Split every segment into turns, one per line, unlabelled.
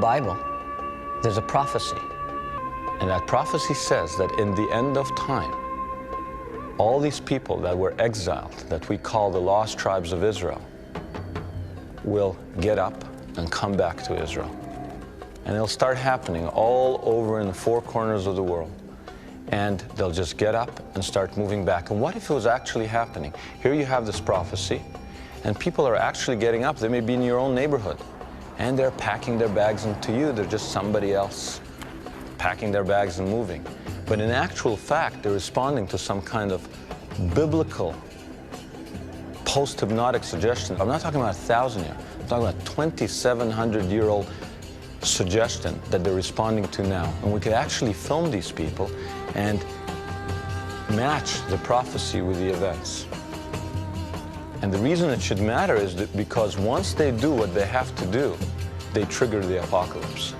Bible, there's a prophecy.
And that prophecy says that in the end of time, all these people that were exiled, that we call the lost tribes of Israel, will get up and come back to Israel. And it'll start happening all over in the four corners of the world. And they'll just get up and start moving back. And what if it was actually happening? Here you have this prophecy, and people are actually getting up. They may be in your own neighborhood, and they're packing their bags, and to you, they're just somebody else packing their bags and moving. But in actual fact, they're responding to some kind of biblical post-hypnotic suggestion. I'm not talking about 1,000 years. I'm talking about 2,700-year-old suggestion that they're responding to now. And we could actually film these people and match the prophecy with the events. And the reason it should matter is that because once they do what they have to do, they trigger the apocalypse.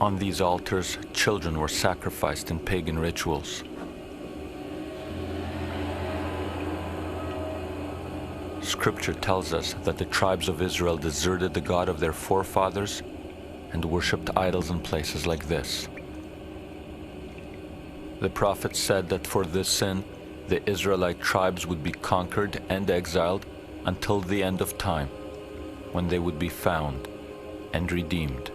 On these altars, children were sacrificed in pagan rituals. Scripture tells us that the tribes of Israel deserted the God of their forefathers and worshipped idols in places like this. The prophet said that for this sin, the Israelite tribes would be conquered and exiled until the end of time, when they would be found and redeemed.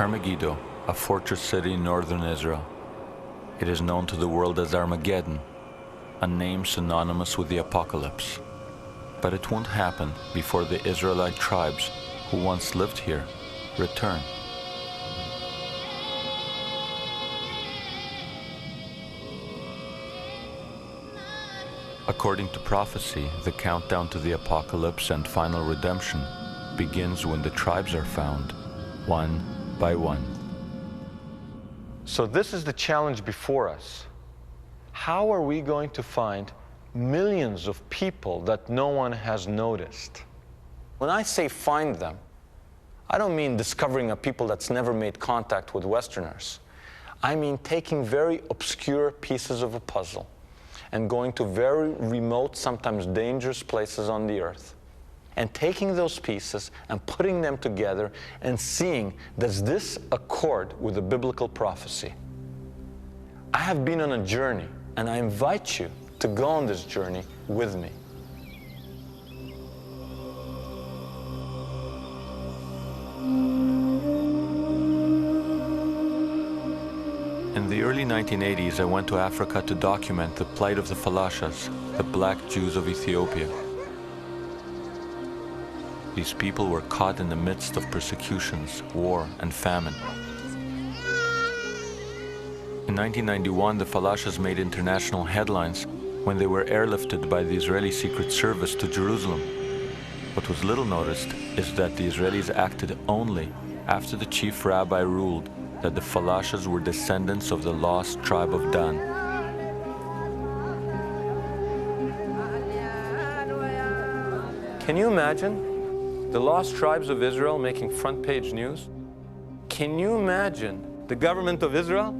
Megiddo, a fortress city in northern Israel. It is known to the world as Armageddon, a name synonymous with the apocalypse. But it won't happen before the Israelite tribes who once lived here return. According to prophecy, the countdown to the apocalypse and final redemption begins when the tribes are found, one by one.
So this is the challenge before us. How are we going to find millions of people that no one has noticed? When I say find them, I don't mean discovering a people that's never made contact with Westerners. I mean taking very obscure pieces of a puzzle and going to very remote, sometimes dangerous places on the earth, and taking those pieces and putting them together and seeing, does this accord with the biblical prophecy? I have been on a journey, and I invite you to go on this journey with me.
In the early 1980s, I went to Africa to document the plight of the Falashas, the black Jews of Ethiopia. These people were caught in the midst of persecutions, war, and famine. In 1991, the Falashas made international headlines when they were airlifted by the Israeli Secret Service to Jerusalem. What was little noticed is that the Israelis acted only after the chief rabbi ruled that the Falashas were descendants of the lost tribe of Dan.
Can you imagine the lost tribes of Israel making front page news? Can you imagine the government of Israel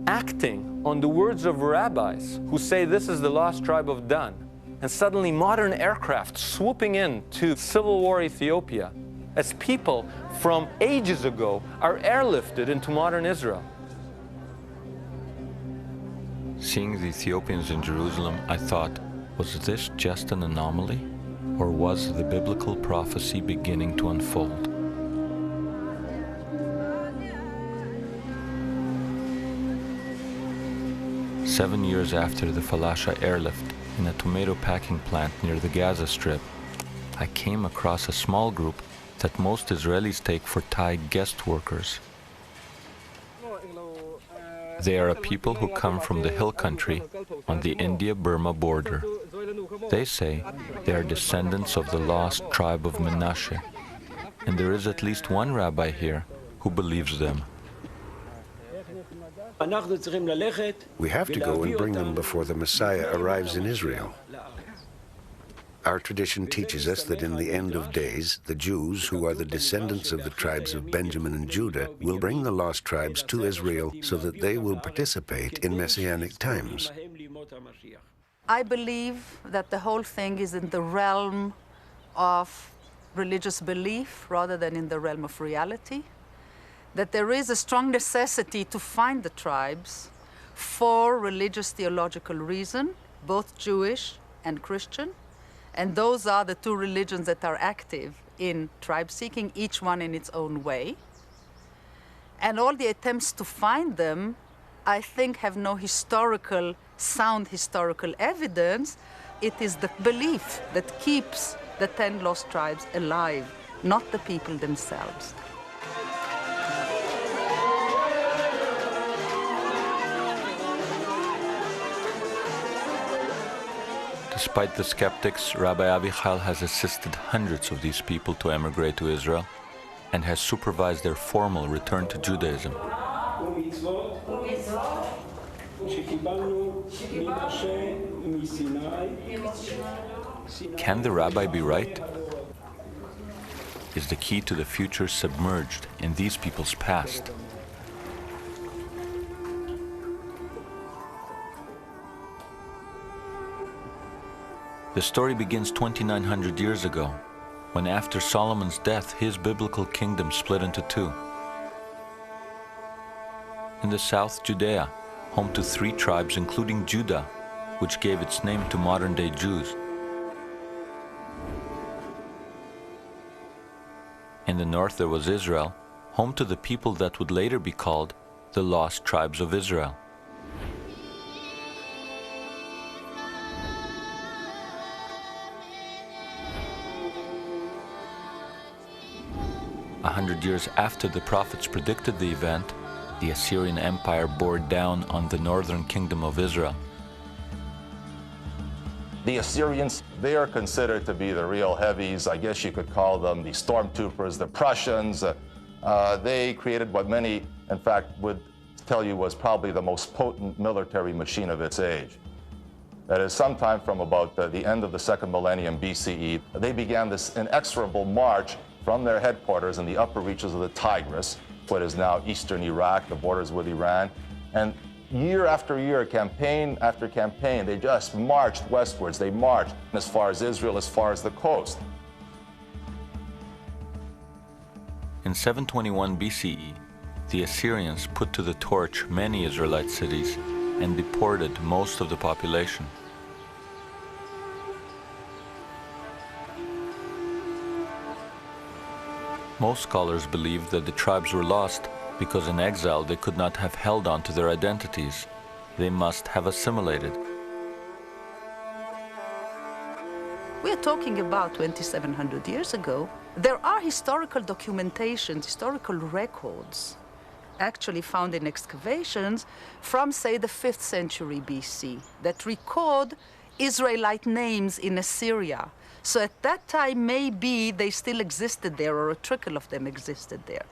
acting on the words of rabbis who say this is the lost tribe of Dan, and suddenly modern aircraft swooping in to civil war Ethiopia as people from ages ago are airlifted into modern Israel?
Seeing the Ethiopians in Jerusalem, I thought, was this just an anomaly? Or was the biblical prophecy beginning to unfold? Seven years after the Falasha airlift in a tomato packing plant near the Gaza Strip, I came across a small group that most Israelis take for Thai guest workers. They are a people who come from the hill country on the India-Burma border. They say they are descendants of the lost tribe of Menashe, and there is at least one rabbi here who believes them.
We have to go and bring them before the Messiah arrives in Israel. Our tradition teaches us that in the end of days, the Jews, who are the descendants of the tribes of Benjamin and Judah, will bring the lost tribes to Israel so that they will participate in Messianic times.
I believe that the whole thing is in the realm of religious belief rather than in the realm of reality. That there is a strong necessity to find the tribes for religious theological reason, both Jewish and Christian. And those are the two religions that are active in tribe seeking, each one in its own way. And all the attempts to find them, I think, have no sound historical evidence. It is the belief that keeps the 10 lost tribes alive, not the people themselves.
Despite the skeptics, Rabbi Avichal has assisted hundreds of these people to emigrate to Israel and has supervised their formal return to Judaism. Can the rabbi be right? Is the key to the future submerged in these people's past? The story begins 2,900 years ago, when after Solomon's death, his biblical kingdom split into two. In the south, Judea, home to 3 tribes including Judah, which gave its name to modern-day Jews. In the north there was Israel, home to the people that would later be called the lost tribes of Israel. A 100 years after the prophets predicted the event, the Assyrian Empire bore down on the northern kingdom of Israel.
The Assyrians, they are considered to be the real heavies. I guess you could call them the stormtroopers, the Prussians. They created what many, in fact, would tell you was probably the most potent military machine of its age. That is, sometime from about the end of the 2nd millennium BCE, they began this inexorable march from their headquarters in the upper reaches of the Tigris, what is now eastern Iraq, the borders with Iran. And year after year, campaign after campaign, they just marched westwards. They marched as far as Israel, as far as the coast.
In 721 BCE, the Assyrians put to the torch many Israelite cities and deported most of the population. Most scholars believe that the tribes were lost because in exile they could not have held on to their identities. They must have assimilated.
We are talking about 2,700 years ago. There are historical documentations, historical records, actually found in excavations from, say, the 5th century BC that record Israelite names in Assyria. So at that time, maybe they still existed there, or a trickle of them existed there.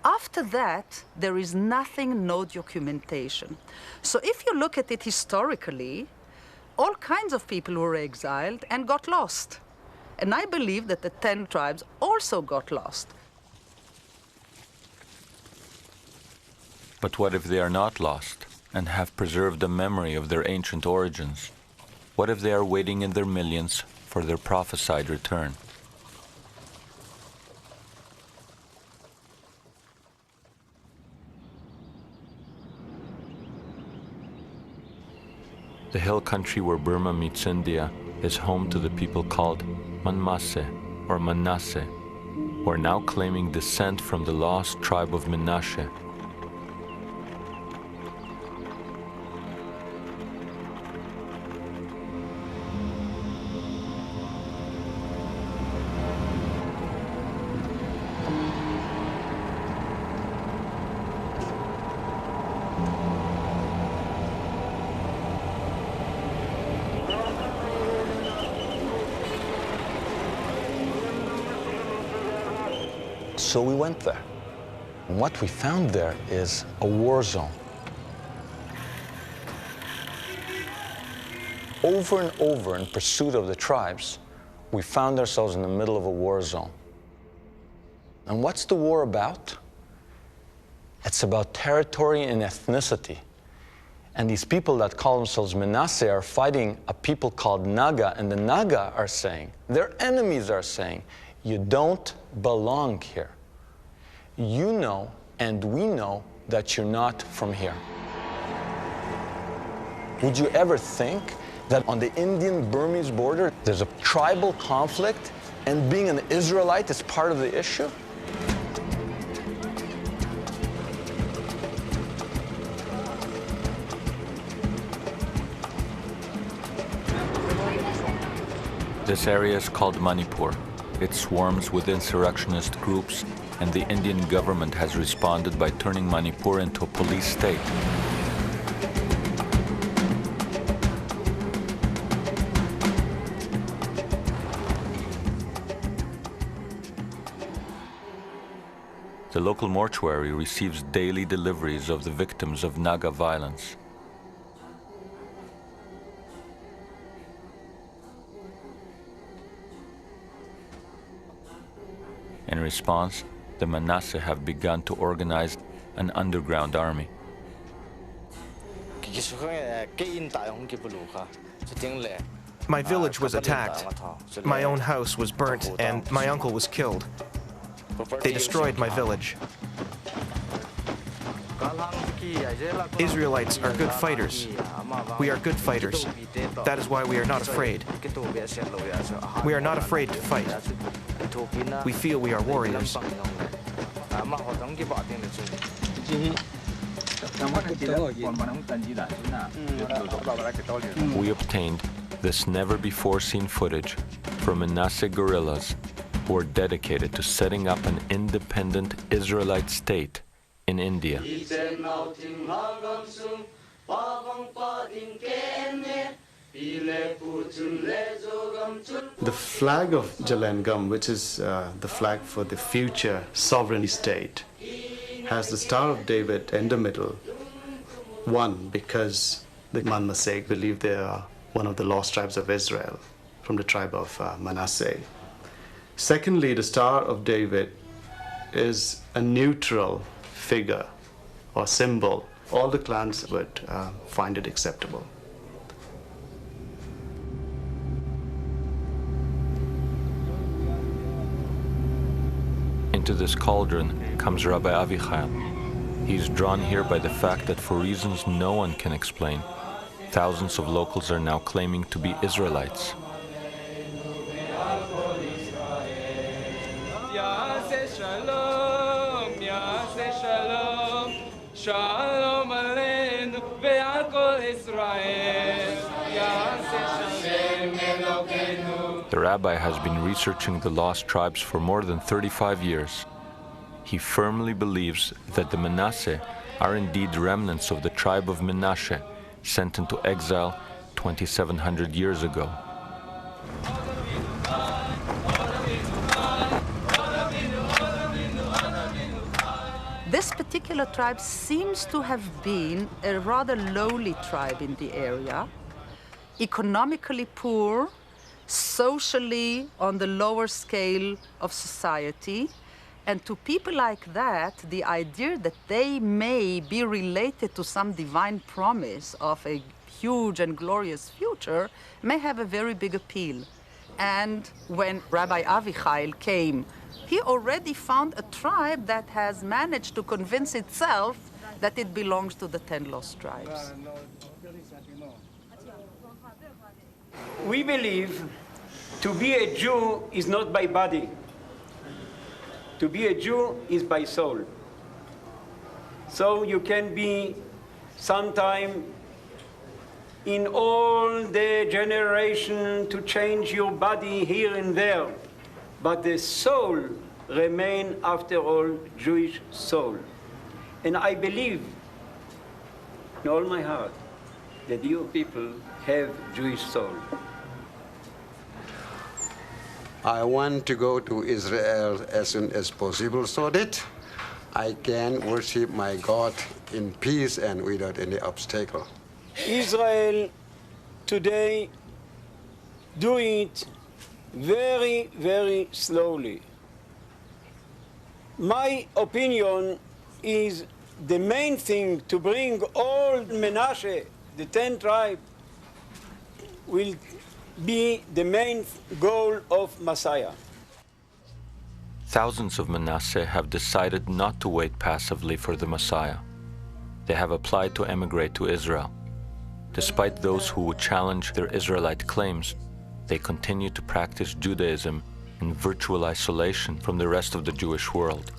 After that, there is nothing, no documentation. So if you look at it historically, all kinds of people were exiled and got lost. And I believe that the 10 tribes also got lost.
But what if they are not lost and have preserved the memory of their ancient origins? What if they are waiting in their millions for their prophesied return? The hill country where Burma meets India is home to the people called Manmase or Manasseh, who are now claiming descent from the lost tribe of Menashe.
So we went there. And what we found there is a war zone. Over and over in pursuit of the tribes, we found ourselves in the middle of a war zone. And what's the war about? It's about territory and ethnicity. And these people that call themselves Manasseh are fighting a people called Naga, and the Naga are saying, their enemies are saying, you don't belong here. You know, and we know that you're not from here. Would you ever think that on the Indian-Burmese border, there's a tribal conflict, and being an Israelite is part of the issue?
This area is called Manipur. It swarms with insurrectionist groups, and the Indian government has responded by turning Manipur into a police state. The local mortuary receives daily deliveries of the victims of Naga violence. In response, the Manasseh have begun to organize an underground army.
My village was attacked. My own house was burnt, and my uncle was killed. They destroyed my village. Israelites are good fighters. We are good fighters. That is why we are not afraid. We are not afraid to fight. We feel we are warriors.
We obtained this never-before-seen footage from Manasseh guerrillas who are dedicated to setting up an independent Israelite state in India.
The flag of Jalangam, which is the flag for the future sovereign state, has the Star of David in the middle. One, because the Manasseh believe they are one of the lost tribes of Israel, from the tribe of Manasseh. Secondly, the Star of David is a neutral figure or symbol. All the clans would find it acceptable.
Into this cauldron comes Rabbi Avichai. He's drawn here by the fact that for reasons no one can explain, thousands of locals are now claiming to be Israelites. The rabbi has been researching the lost tribes for more than 35 years. He firmly believes that the Manasseh are indeed remnants of the tribe of Menashe, sent into exile 2,700 years ago.
This particular tribe seems to have been a rather lowly tribe in the area, economically poor, socially on the lower scale of society. And to people like that, the idea that they may be related to some divine promise of a huge and glorious future may have a very big appeal. And when Rabbi Avichai came, he already found a tribe that has managed to convince itself that it belongs to the 10 lost tribes.
We believe to be a Jew is not by body. To be a Jew is by soul. So you can be sometime in all the generation to change your body here and there, but the soul remain after all Jewish soul. And I believe in all my heart that you people have Jewish soul.
I want to go to Israel as soon as possible so that I can worship my God in peace and without any obstacle.
Israel today do it very, very slowly. My opinion is the main thing to bring all Menashe, the 10 tribes, will be the main goal of Messiah.
Thousands of Manasseh have decided not to wait passively for the Messiah. They have applied to emigrate to Israel. Despite those who would challenge their Israelite claims, they continue to practice Judaism in virtual isolation from the rest of the Jewish world.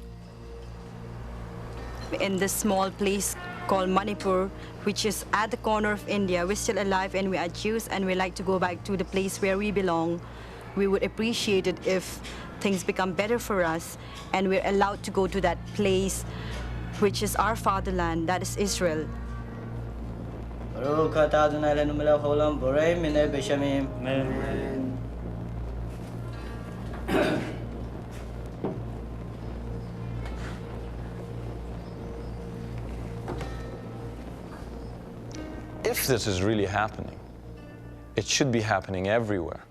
In this small place called Manipur, which is at the corner of India, we're still alive and we are Jews and we like to go back to the place where we belong. We would appreciate it if things become better for us and we're allowed to go to that place which is our fatherland, that is Israel.
If this is really happening, it should be happening everywhere.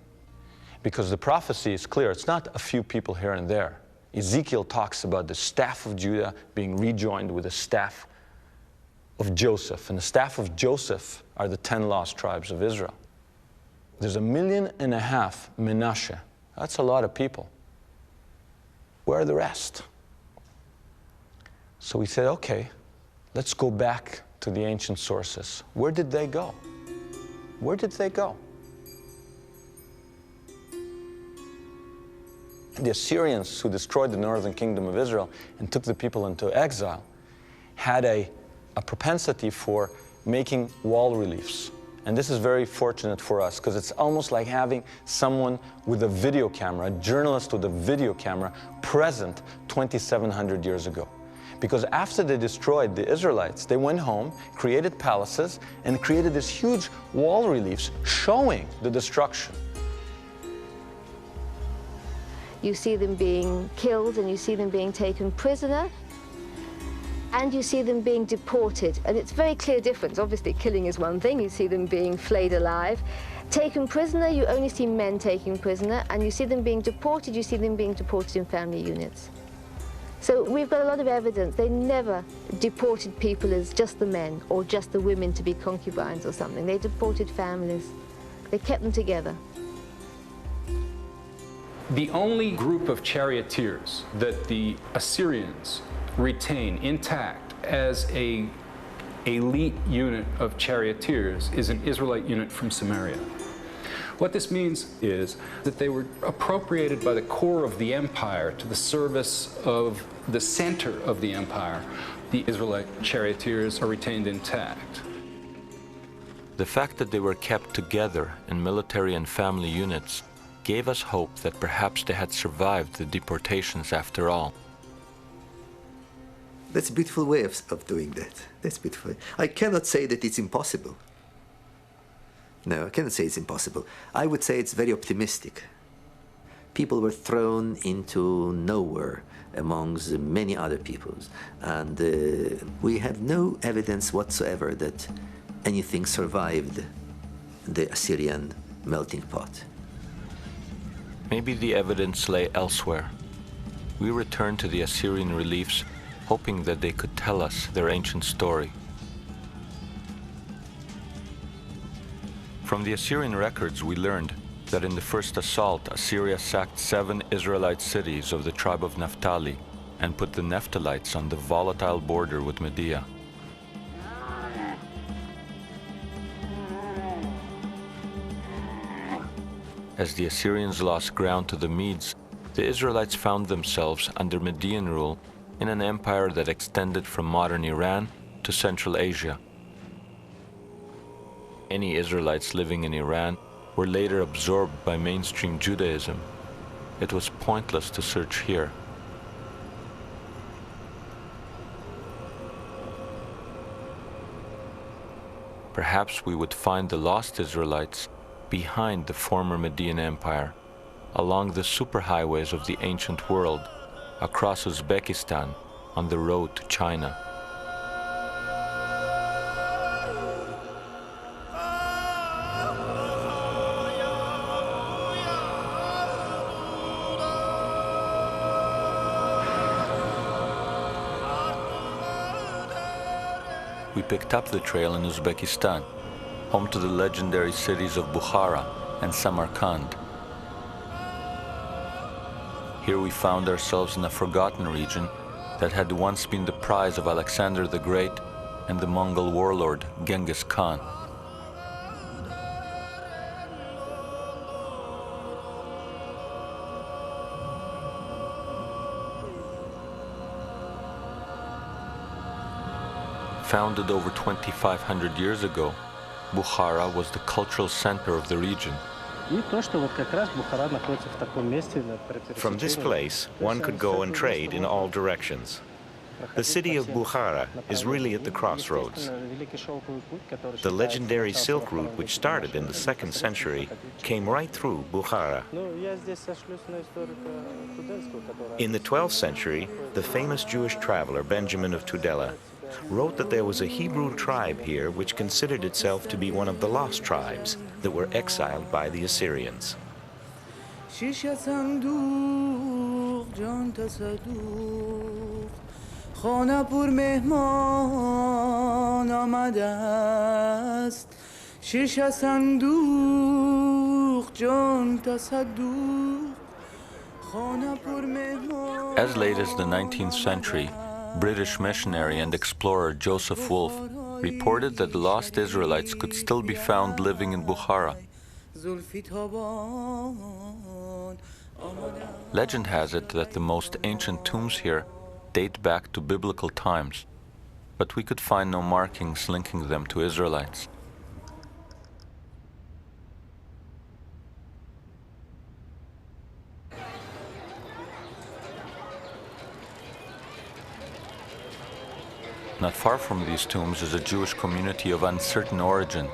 Because the prophecy is clear. It's not a few people here and there. Ezekiel talks about the staff of Judah being rejoined with the staff of Joseph. And the staff of Joseph are the 10 lost tribes of Israel. There's 1.5 million Menashe. That's a lot of people. Where are the rest? So we said, okay, let's go back to the ancient sources. Where did they go? Where did they go? The Assyrians, who destroyed the northern kingdom of Israel and took the people into exile, had a propensity for making wall reliefs. And this is very fortunate for us, because it's almost like having someone with a video camera, a journalist with a video camera, present 2,700 years ago. Because after they destroyed the Israelites, they went home, created palaces, and created these huge wall reliefs showing the destruction.
You see them being killed, and you see them being taken prisoner, and you see them being deported. And it's a very clear difference. Obviously, killing is one thing. You see them being flayed alive. Taken prisoner, you only see men taken prisoner, and you see them being deported, you see them being deported in family units. So we've got a lot of evidence. They never deported people as just the men or just the women to be concubines or something. They deported families. They kept them together.
The only group of charioteers that the Assyrians retain intact as an elite unit of charioteers is an Israelite unit from Samaria. What this means is that they were appropriated by the core of the empire to the service of the center of the empire. The Israelite charioteers are retained intact.
The fact that they were kept together in military and family units gave us hope that perhaps they had survived the deportations after all.
That's a beautiful way of doing that. That's beautiful. I cannot say that it's impossible. No, I cannot say it's impossible. I would say it's very optimistic. People were thrown into nowhere amongst many other peoples, and we have no evidence whatsoever that anything survived the Assyrian melting pot.
Maybe the evidence lay elsewhere. We returned to the Assyrian reliefs, hoping that they could tell us their ancient story. From the Assyrian records, we learned that in the first assault, Assyria sacked 7 Israelite cities of the tribe of Naphtali and put the Naphtalites on the volatile border with Media. As the Assyrians lost ground to the Medes, the Israelites found themselves under Median rule in an empire that extended from modern Iran to Central Asia. Any Israelites living in Iran were later absorbed by mainstream Judaism. It was pointless to search here. Perhaps we would find the lost Israelites behind the former Median Empire, along the superhighways of the ancient world, across Uzbekistan, on the road to China. We picked up the trail in Uzbekistan, home to the legendary cities of Bukhara and Samarkand. Here we found ourselves in a forgotten region that had once been the prize of Alexander the Great and the Mongol warlord Genghis Khan. Founded over 2,500 years ago, Bukhara was the cultural center of the region.
From this place, one could go and trade in all directions. The city of Bukhara is really at the crossroads. The legendary Silk Route, which started in the 2nd century, came right through Bukhara. In the 12th century, the famous Jewish traveler Benjamin of Tudela wrote that there was a Hebrew tribe here which considered itself to be one of the lost tribes that were exiled by the Assyrians.
As late as the 19th century, British missionary and explorer Joseph Wolfe reported that the lost Israelites could still be found living in Bukhara. Legend has it that the most ancient tombs here date back to biblical times, but we could find no markings linking them to Israelites. Not far from these tombs is a Jewish community of uncertain origin.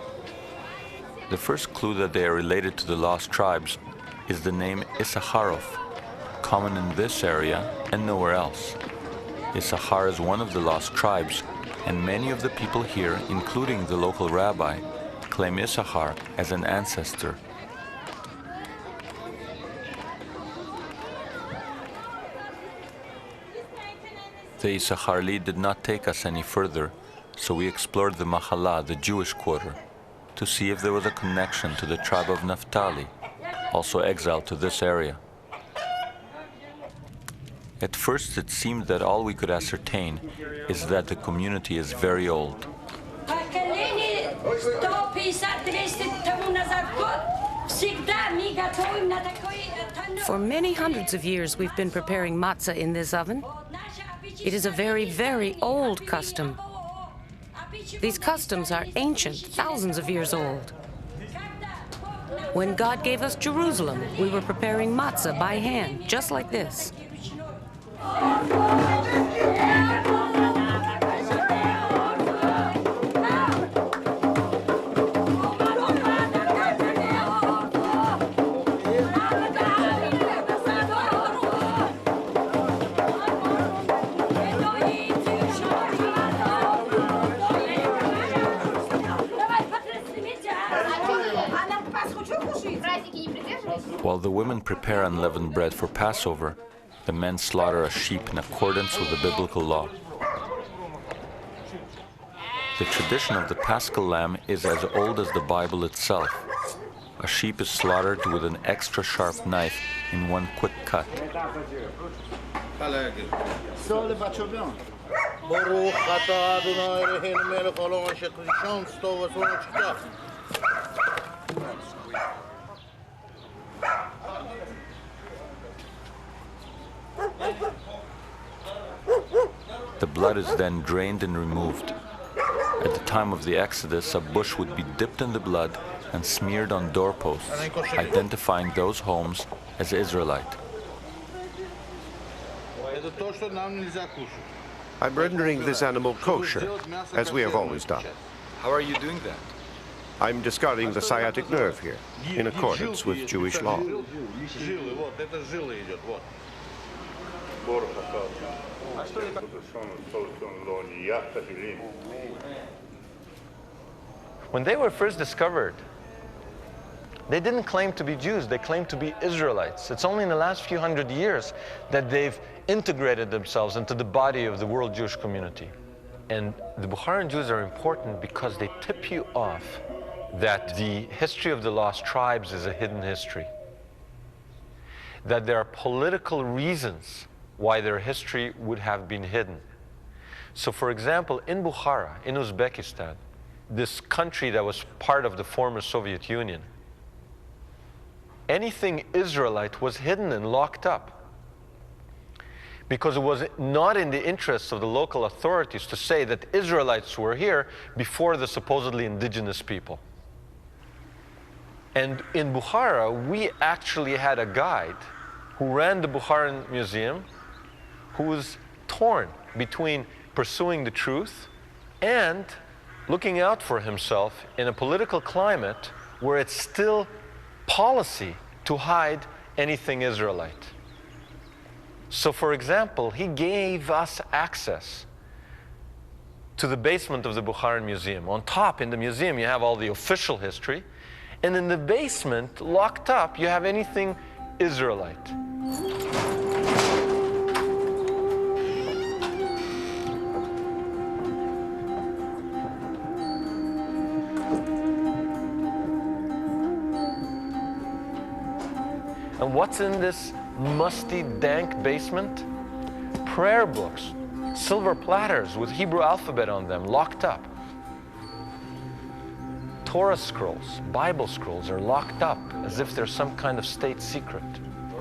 The first clue that they are related to the lost tribes is the name Issacharov, common in this area and nowhere else. Issachar is one of the lost tribes, and many of the people here, including the local rabbi, claim Issachar as an ancestor. The Issachar lead did not take us any further, so we explored the Mahala, the Jewish quarter, to see if there was a connection to the tribe of Naphtali, also exiled to this area. At first it seemed that all we could ascertain is that the community is very old.
For many hundreds of years we've been preparing matzah in this oven. It is a very, very old custom. These customs are ancient, thousands of years old. When God gave us Jerusalem, we were preparing matzah by hand, just like this.
While the women prepare unleavened bread for Passover, the men slaughter a sheep in accordance with the biblical law. The tradition of the Paschal lamb is as old as the Bible itself. A sheep is slaughtered with an extra sharp knife in one quick cut. The blood is then drained and removed. At the time of the Exodus, a bush would be dipped in the blood and smeared on doorposts, identifying those homes as Israelite.
I'm rendering this animal kosher, as we have always done.
How are you doing that?
I'm discarding the sciatic nerve here, in accordance with Jewish law.
When they were first discovered, they didn't claim to be Jews, they claimed to be Israelites. It's only in the last few hundred years that they've integrated themselves into the body of the world Jewish community. And the Bukharan Jews are important because they tip you off that the history of the lost tribes is a hidden history. That there are political reasons why their history would have been hidden. So for example, in Bukhara, in Uzbekistan, this country that was part of the former Soviet Union, anything Israelite was hidden and locked up because it was not in the interests of the local authorities to say that Israelites were here before the supposedly indigenous people. And in Bukhara, we actually had a guide who ran the Bukharan Museum who was torn between pursuing the truth and looking out for himself in a political climate where it's still policy to hide anything Israelite. So for example, he gave us access to the basement of the Bukharan Museum. On top in the museum you have all the official history, and in the basement, locked up, you have anything Israelite. And what's in this musty, dank basement? Prayer books, silver platters with Hebrew alphabet on them, locked up. Torah scrolls, Bible scrolls are locked up as if they're some kind of state secret.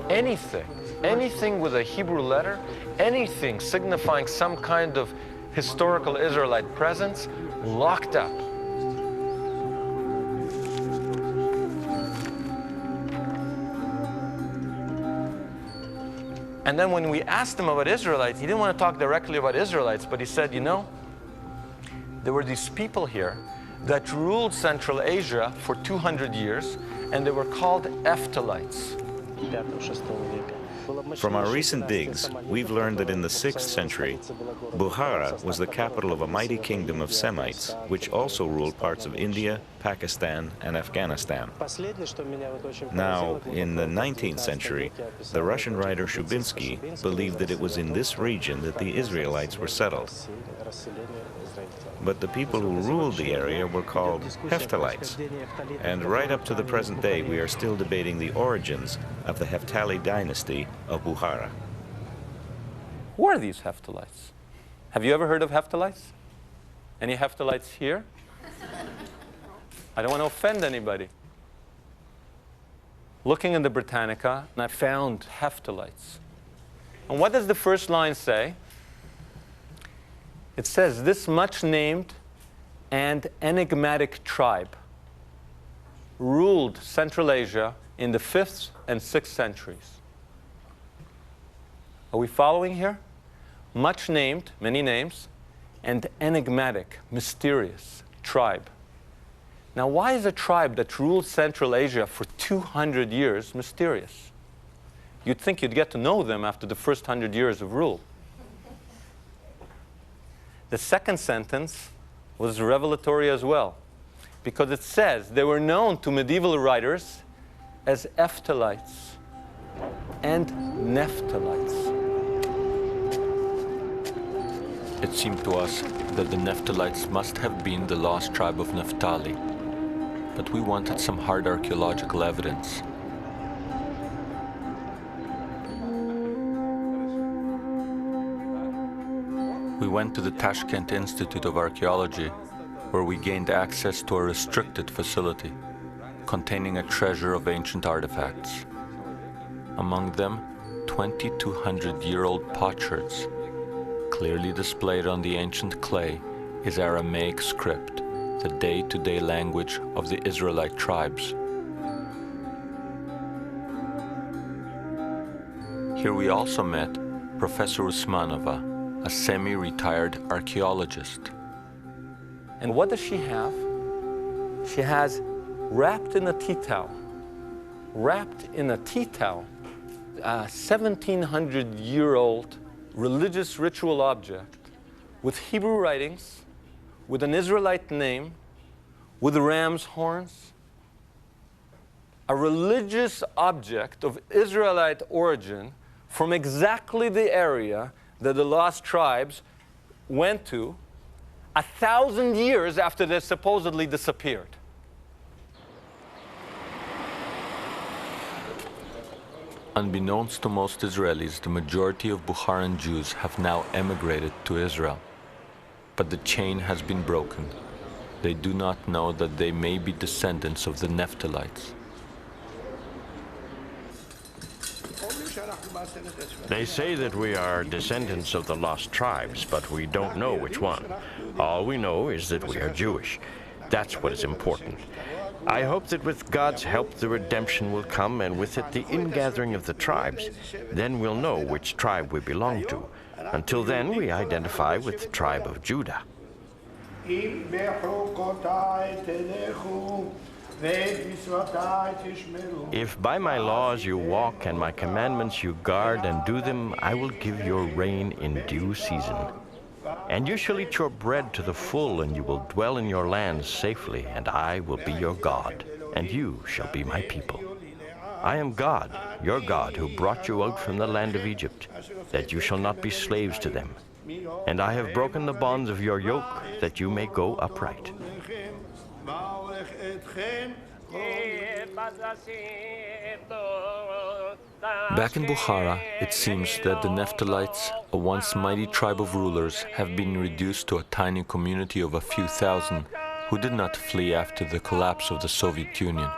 Anything with a Hebrew letter, anything signifying some kind of historical Israelite presence, locked up. And then when we asked him about Israelites, he didn't want to talk directly about Israelites, but he said, you know, there were these people here that ruled Central Asia for 200 years, and they were called Ephthalites.
From our recent digs, we've learned that in the 6th century, Bukhara was the capital of a mighty kingdom of Semites, which also ruled parts of India, Pakistan, and Afghanistan. Now, in the 19th century, the Russian writer Shubinsky believed that it was in this region that the Israelites were settled. But the people who ruled the area were called Hephthalites. And right up to the present day, we are still debating the origins of the Hephthali dynasty of Bukhara.
Who are these Hephthalites? Have you ever heard of Hephthalites? Any Hephthalites here? I don't want to offend anybody. Looking in the Britannica, and I found Hephthalites. And what does the first line say? It says, this much-named and enigmatic tribe ruled Central Asia in the 5th and 6th centuries. Are we following here? Much-named, many names, and enigmatic, mysterious tribe. Now, why is a tribe that ruled Central Asia for 200 years mysterious? You'd think you'd get to know them after the first 100 years of rule. The second sentence was revelatory as well, because it says they were known to medieval writers as Ephthalites and Naphtalites.
It seemed to us that the Naphtalites must have been the lost tribe of Naphtali, but we wanted some hard archaeological evidence. We went to the Tashkent Institute of Archaeology, where we gained access to a restricted facility containing a treasure of ancient artifacts. Among them, 2,200-year-old potsherds. Clearly displayed on the ancient clay is Aramaic script, the day-to-day language of the Israelite tribes. Here we also met Professor Usmanova, a semi-retired archaeologist.
And what does she have? She has wrapped in a tea towel, a 1,700-year-old religious ritual object with Hebrew writings, with an Israelite name, with ram's horns, a religious object of Israelite origin from exactly the area that the lost tribes went to 1,000 years after they supposedly disappeared.
Unbeknownst to most Israelis, the majority of Bukharan Jews have now emigrated to Israel. But the chain has been broken. They do not know that they may be descendants of the Naphtalites.
They say that we are descendants of the lost tribes, but we don't know which one. All we know is that we are Jewish. That's what is important. I hope that with God's help the redemption will come, and with it the ingathering of the tribes. Then we'll know which tribe we belong to. Until then, we identify with the tribe of Judah. If by my laws you walk and my commandments you guard and do them, I will give your rain in due season. And you shall eat your bread to the full, and you will dwell in your lands safely, and I will be your God, and you shall be my people. I am God, your God, who brought you out from the land of Egypt, that you shall not be slaves to them. And I have broken the bonds of your yoke, that you may go upright.
Back in Bukhara, it seems that the Naphtalites, a once mighty tribe of rulers, have been reduced to a tiny community of a few thousand who did not flee after the collapse of the Soviet Union.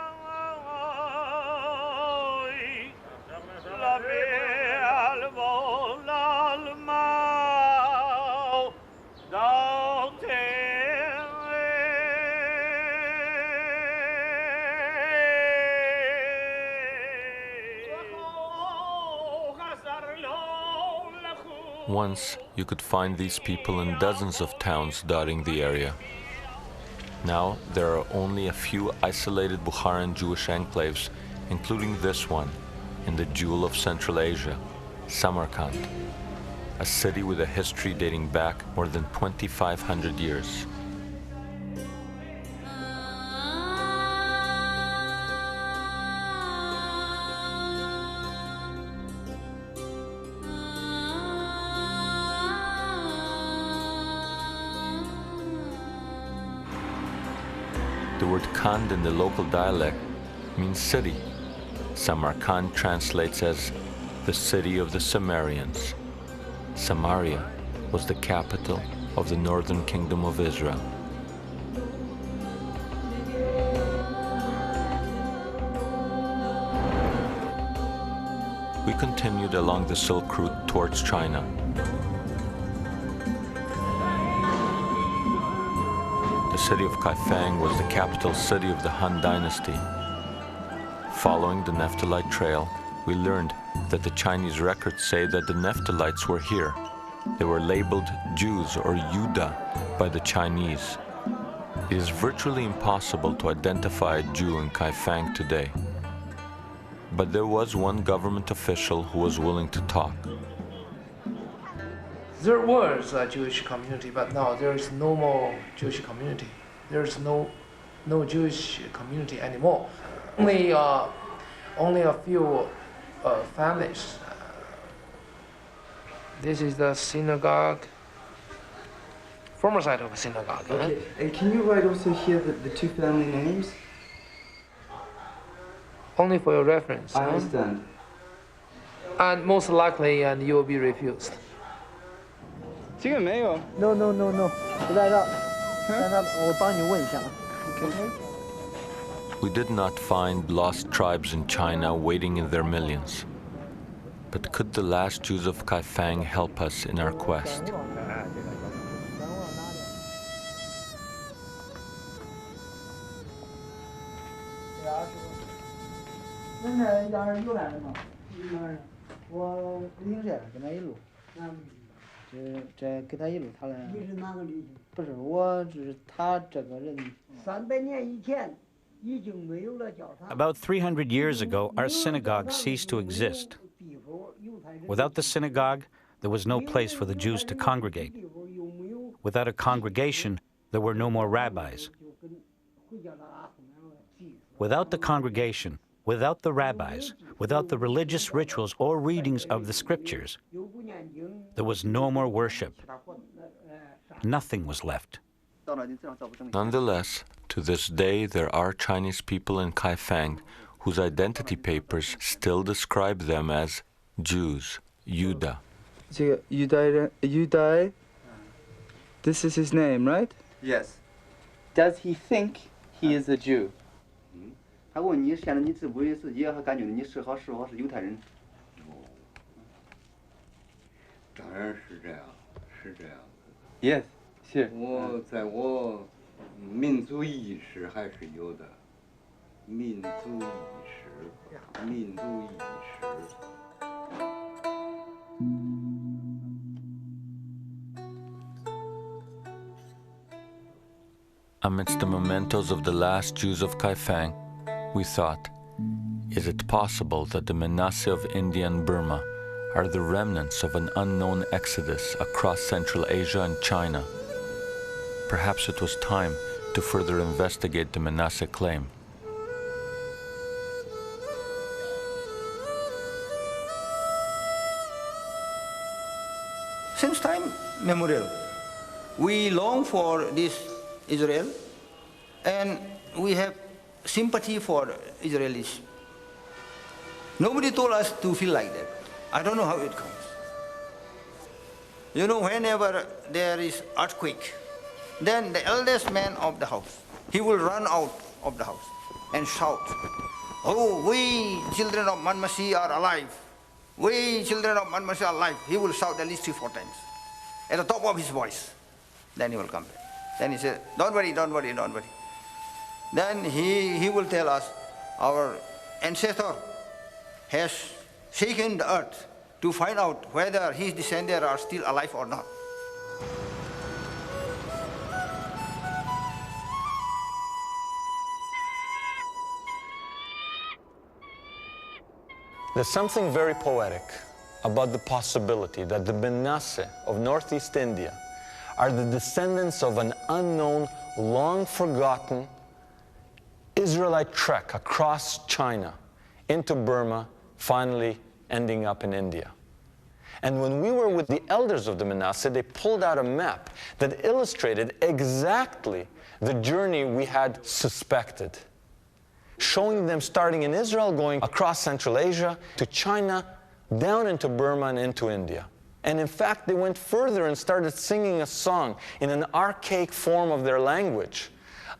Once, you could find these people in dozens of towns dotting the area. Now, there are only a few isolated Bukharan Jewish enclaves, including this one, in the jewel of Central Asia, Samarkand, a city with a history dating back more than 2,500 years. The word Kand in the local dialect means city. Samarkand translates as the city of the Sumerians. Samaria was the capital of the northern kingdom of Israel. We continued along the Silk Route towards China. The city of Kaifeng was the capital city of the Han Dynasty. Following the Naphthalite Trail, we learned that the Chinese records say that the Naphtalites were here. They were labeled Jews or Yuda by the Chinese. It is virtually impossible to identify a Jew in Kaifeng today. But there was one government official who was willing to talk.
There was a Jewish community, but now there is no more Jewish community. There is no Jewish community anymore. Only a few families. This is the synagogue, former site of a synagogue.
Okay. And can you write also here the two family names?
Only for your reference.
I understand.
And most likely, and you will be refused.
No, no. 不在这儿，在那我帮你问一下。
We did not find lost tribes in China waiting in their millions. But could the last Jews of Kaifeng help us in our quest?
这给他一路他来。你是哪个旅行？不是，我只是他这个人。300年以前。
About 300 years ago, our synagogue ceased to exist. Without the synagogue, there was no place for the Jews to congregate. Without a congregation, there were no more rabbis. Without the congregation, without the rabbis, without the religious rituals or readings of the scriptures, there was no more worship. Nothing was left.
Nonetheless, to this day, there are Chinese people in Kaifeng whose identity papers still describe them as Jews, Yuda.
Yudai, this is his name, right?
Yes.
Does he think he is a Jew?
他问你现在你自不为自己还感觉你是犹太人？
当然是这样，是这样。
Yes, sure.
我在我民族意识还是有的，民族意识，民族意识。
Amidst the mementos of the last Jews of Kaifeng, we thought, is it possible that the Manasseh of India and Burma are the remnants of an unknown exodus across Central Asia and China? Perhaps it was time to further investigate the Manasseh claim.
Since time memorial, we long for this Israel, and we have sympathy for Israelis. Nobody told us to feel like that. I don't know how it comes. You know, whenever there is earthquake, then the eldest man of the house, he will run out of the house and shout, "Oh, we children of Manmasi are alive. We children of Manmasi are alive." He will shout at least 3-4 times at the top of his voice. Then he will come back. Then he said, "Don't worry, don't worry, don't worry." Then he will tell us, our ancestor has shaken the earth to find out whether his descendants are still alive or not.
There's something very poetic about the possibility that the Manasseh of Northeast India are the descendants of an unknown, long-forgotten Israelite trek across China into Burma, finally ending up in India. And when we were with the elders of the Manasseh, they pulled out a map that illustrated exactly the journey we had suspected, showing them starting in Israel, going across Central Asia to China, down into Burma and into India. And in fact, they went further and started singing a song in an archaic form of their language.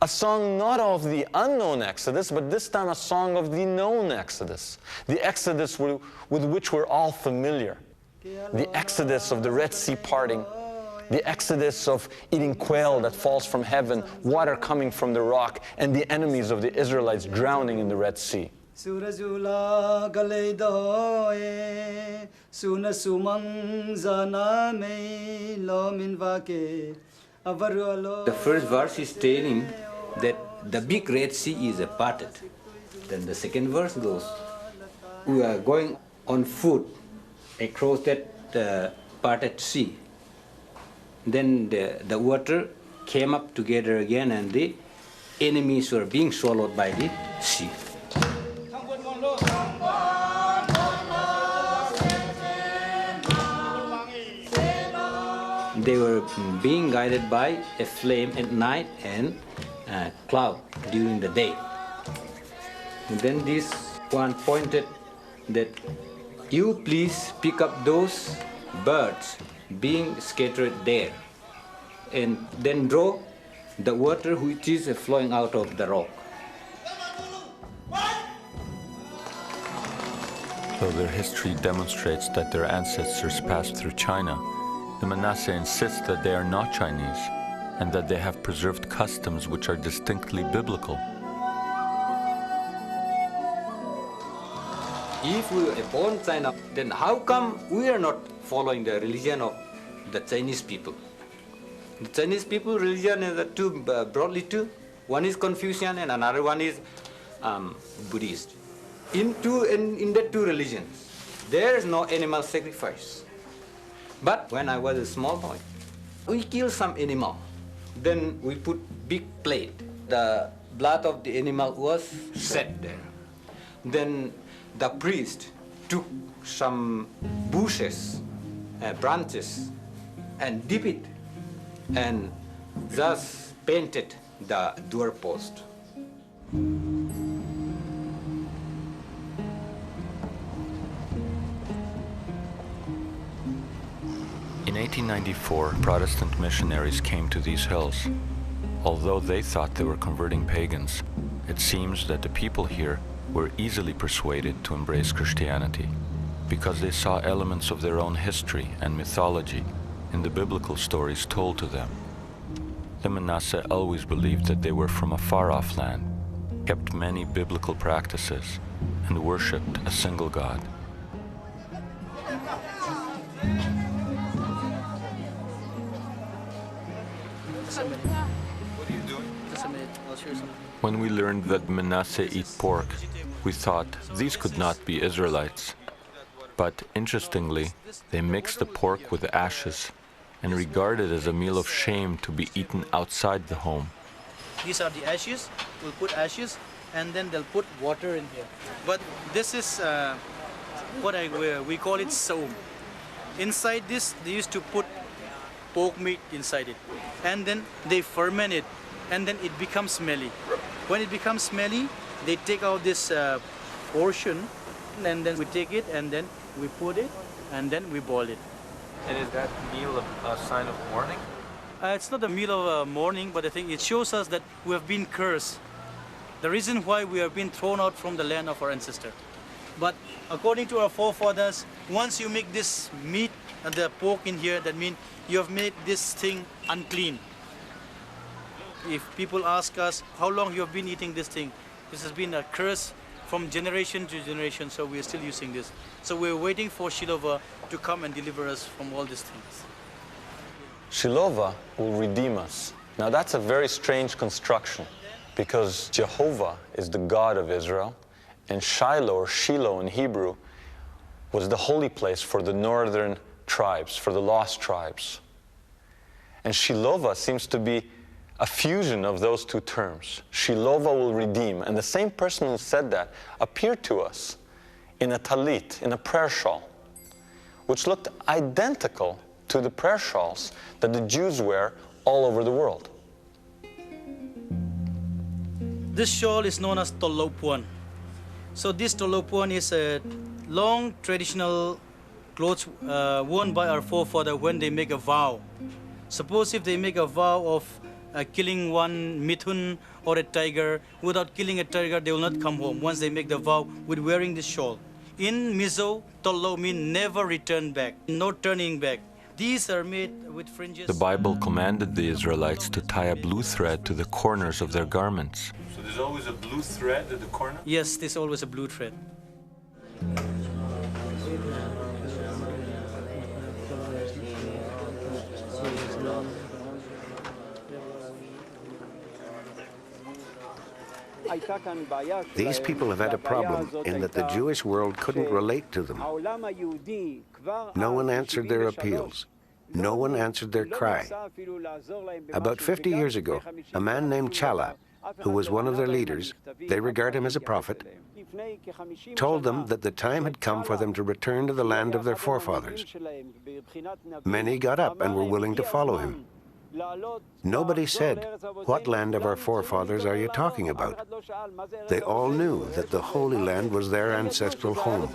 A song not of the unknown Exodus, but this time a song of the known Exodus. The Exodus with which we're all familiar. The Exodus of the Red Sea parting. The Exodus of eating quail that falls from heaven, water coming from the rock, and the enemies of the Israelites drowning in the Red Sea.
The
first verse is telling that the big Red Sea is parted. Then the second verse goes, we are going on foot across that parted sea. Then the water came up together again and the enemies were being swallowed by the sea. They were being guided by a flame at night and a cloud during the day. And then this one pointed that you please pick up those birds being scattered there and then draw the water which is flowing out of the rock.
Though their history demonstrates that their ancestors passed through China, the Manasseh insists that they are not Chinese and that they have preserved customs which are distinctly biblical.
If we were born China, then how come we are not following the religion of the Chinese people. The Chinese people religion is broadly two. One is Confucian and another one is Buddhist. In the two religions, there is no animal sacrifice. But when I was a small boy, we kill some animal. Then we put big plate. The blood of the animal was set there. Then the priest took some bushes, branches, and dip it, and thus painted the doorpost.
In 1894, Protestant missionaries came to these hills. Although they thought they were converting pagans, it seems that the people here were easily persuaded to embrace Christianity because they saw elements of their own history and mythology in the biblical stories told to them. The Manasseh always believed that they were from a far-off land, kept many biblical practices, and worshipped a single God.
What are you doing? Just a minute, I'll share something.
When we learned that Manasseh eat pork, we thought these could not be Israelites. But interestingly, they mixed the pork with ashes and regarded it as a meal of shame to be eaten outside the home.
These are the ashes. We'll put ashes and then they'll put water in here. But this is what we call it soam. Inside this, they used to put pork meat inside it. And then they ferment it and then it becomes smelly. When it becomes smelly, they take out this portion and then we take it and then we put it and then we boil it.
And is that meal a sign of mourning?
It's not a meal of mourning, but I think it shows us that we have been cursed. The reason why we have been thrown out from the land of our ancestor. But according to our forefathers, once you make this meat and the pork in here, that means you have made this thing unclean. If people ask us how long you have been eating this thing, this has been a curse from generation to generation, so we are still using this. So we're waiting for Shiloh to come and deliver us from all these things.
Shiloh will redeem us. Now that's a very strange construction because Jehovah is the God of Israel, and Shiloh, or Shiloh in Hebrew, was the holy place for the northern tribes, for the lost tribes. And Shiloh seems to be a fusion of those two terms. Shiloh will redeem. And the same person who said that appeared to us in a talit, in a prayer shawl, which looked identical to the prayer shawls that the Jews wear all over the world.
This shawl is known as tolopuan. So this tolopuan is a long traditional clothes worn by our forefathers when they make a vow. Suppose if they make a vow of killing one mithun or a tiger, without killing a tiger, they will not come home once they make the vow with wearing this shawl. In Mizo, tolo means never return back, no turning back. These are made with fringes.
The Bible commanded the Israelites to tie a blue thread to the corners of their garments.
So there's always a blue thread at the corner?
Yes, there's always a blue thread.
These people have had a problem in that the Jewish world couldn't relate to them. No one answered their appeals. No one answered their cry. About 50 years ago, a man named Chala, who was one of their leaders, they regard him as a prophet, told them that the time had come for them to return to the land of their forefathers. Many got up and were willing to follow him. Nobody said, "What land of our forefathers are you talking about?" They all knew that the Holy Land was their ancestral home.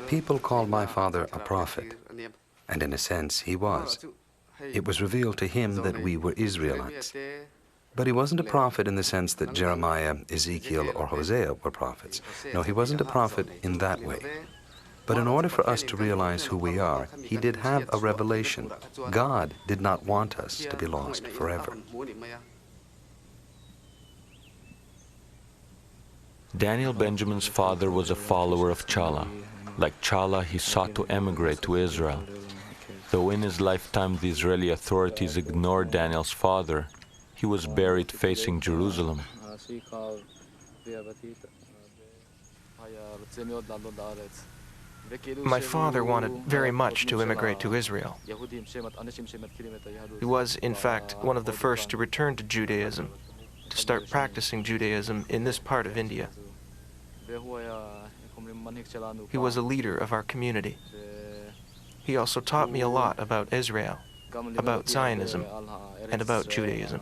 People called my father a prophet, and in a sense he was. It was revealed to him that we were Israelites. But he wasn't a prophet in the sense that Jeremiah, Ezekiel, or Hosea were prophets. No, he wasn't a prophet in that way. But in order for us to realize who we are, he did have a revelation. God did not want us to be lost forever.
Daniel Benjamin's father was a follower of Chala. Like Chala, he sought to emigrate to Israel. Though in his lifetime the Israeli authorities ignored Daniel's father, he was buried facing Jerusalem.
My father wanted very much to immigrate to Israel. He was, in fact, one of the first to return to Judaism, to start practicing Judaism in this part of India. He was a leader of our community. He also taught me a lot about Israel, about Zionism, and about Judaism.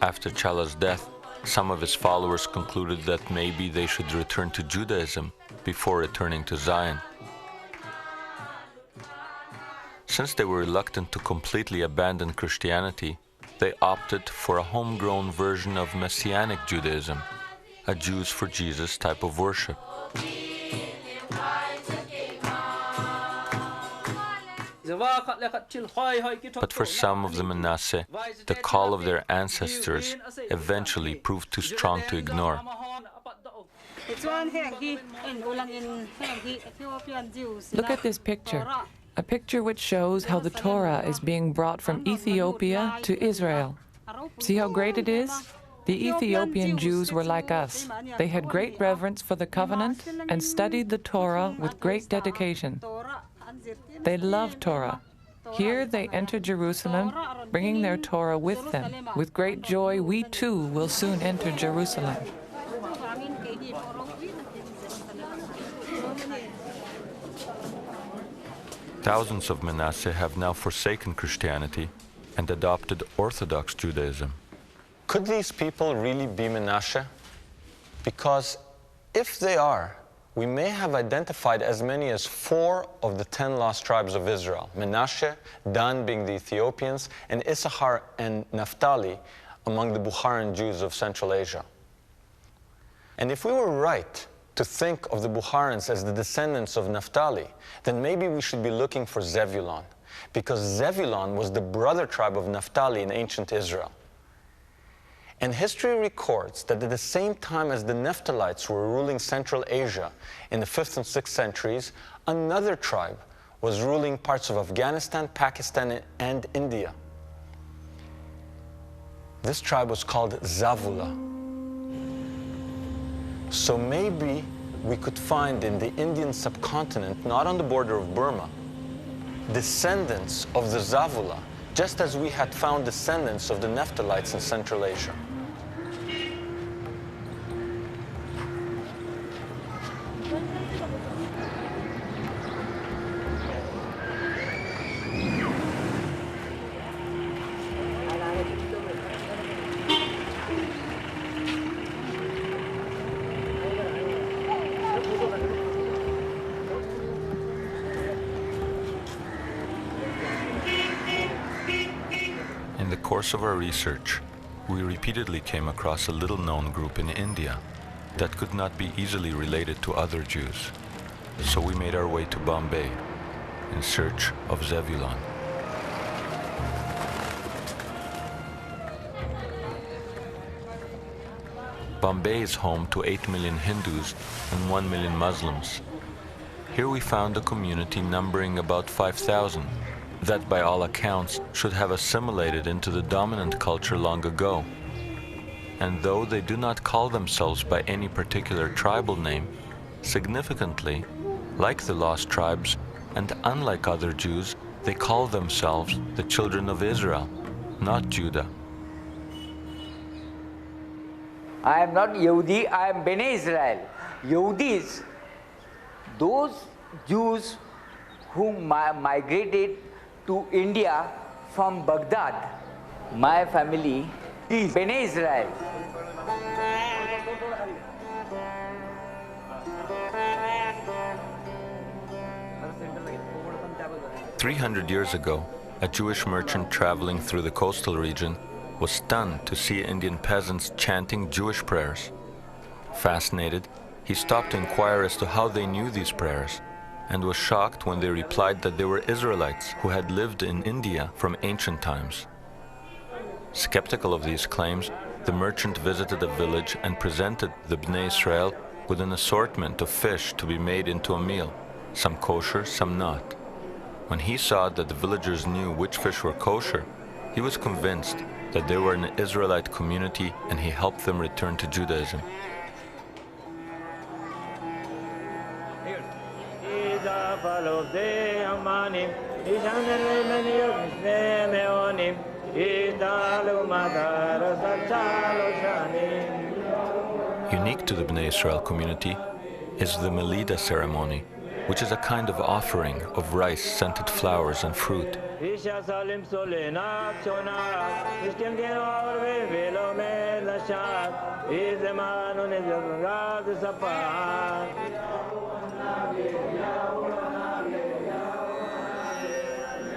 After Chala's death, some of his followers concluded that maybe they should return to Judaism before returning to Zion. Since they were reluctant to completely abandon Christianity, they opted for a homegrown version of Messianic Judaism, a Jews for Jesus type of worship. But for some of the Manasseh, the call of their ancestors eventually proved too strong to ignore.
Look at this picture, a picture which shows how the Torah is being brought from Ethiopia to Israel. See how great it is? The Ethiopian Jews were like us. They had great reverence for the covenant and studied the Torah with great dedication. They loved Torah. Here they enter Jerusalem, bringing their Torah with them. With great joy, we too will soon enter Jerusalem.
Thousands of Manasseh have now forsaken Christianity and adopted Orthodox Judaism.
Could these people really be Manasseh? Because if they are, we may have identified as many as 4 of the 10 lost tribes of Israel. Manasseh, Dan being the Ethiopians, and Issachar and Naphtali among the Bukharan Jews of Central Asia. And if we were right to think of the Bukharans as the descendants of Naphtali, then maybe we should be looking for Zebulon, because Zebulon was the brother tribe of Naphtali in ancient Israel. And history records that at the same time as the Naphtalites were ruling Central Asia in the 5th and 6th centuries, another tribe was ruling parts of Afghanistan, Pakistan, and India. This tribe was called Zavula. So maybe we could find in the Indian subcontinent, not on the border of Burma, descendants of the Zavula, just as we had found descendants of the Naphtalites in Central Asia.
In the course of our research, we repeatedly came across a little-known group in India that could not be easily related to other Jews. So we made our way to Bombay in search of Zebulon. Bombay is home to 8 million Hindus and 1 million Muslims. Here we found a community numbering about 5,000 that by all accounts should have assimilated into the dominant culture long ago. And though they do not call themselves by any particular tribal name, significantly, like the lost tribes and unlike other Jews, they call themselves the children of Israel, not Judah.
I am not Yehudi, I am Bnei Israel. Yehudis, those Jews who migrated to India from Baghdad. My family is Bnei Israel.
"300 years ago, a Jewish merchant traveling through the coastal region was stunned to see Indian peasants chanting Jewish prayers. Fascinated, he stopped to inquire as to how they knew these prayers. and was shocked when they replied that they were Israelites who had lived in India from ancient times. Skeptical of these claims, the merchant visited a village and presented the Bnei Israel with an assortment of fish to be made into a meal, some kosher, some not. When he saw that the villagers knew which fish were kosher, he was convinced that they were an Israelite community, and he helped them return to Judaism. Unique to the Bnei Israel community is the Melida ceremony, which is a kind of offering of rice, scented flowers, and fruit.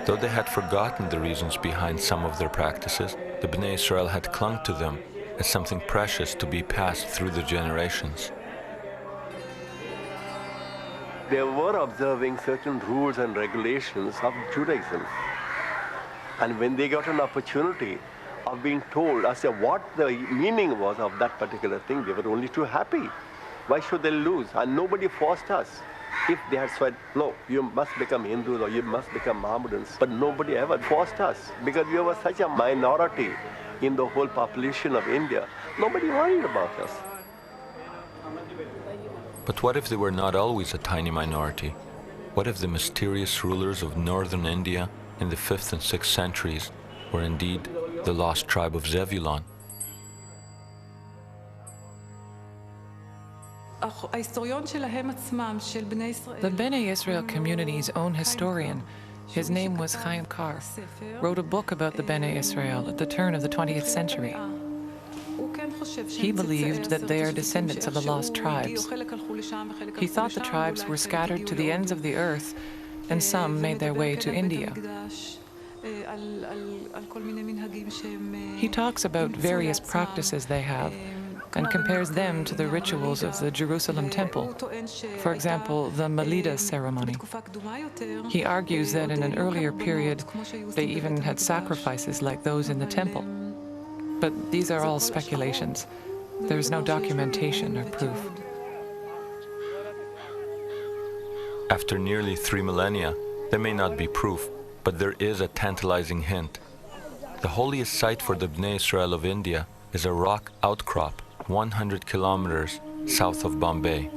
Though they had forgotten the reasons behind some of their practices, the Bnei Israel had clung to them as something precious to be passed through the generations.
They were observing certain rules and regulations of Judaism. And when they got an opportunity of being told as to what the meaning was of that particular thing, they were only too happy. Why should they lose? And nobody forced us. If they had said, no, you must become Hindus or you must become Mohammedans, but nobody ever forced us because we were such a minority in the whole population of India. Nobody worried about us.
But what if they were not always a tiny minority? What if the mysterious rulers of northern India in the 5th and 6th centuries were indeed the lost tribe of Zebulun?
The Bnei Israel community's own historian, his name was Chaim Kar, wrote a book about the Bnei Israel at the turn of the 20th century. He believed that they are descendants of the lost tribes. He thought the tribes were scattered to the ends of the earth, and some made their way to India. He talks about various practices they have and compares them to the rituals of the Jerusalem temple, for example, the Melida ceremony. He argues that in an earlier period, they even had sacrifices like those in the temple. But these are all speculations. There is no documentation or proof.
After nearly 3 millennia, there may not be proof, but there is a tantalizing hint. The holiest site for the Bnei Israel of India is a rock outcrop 100 kilometers south of Bombay.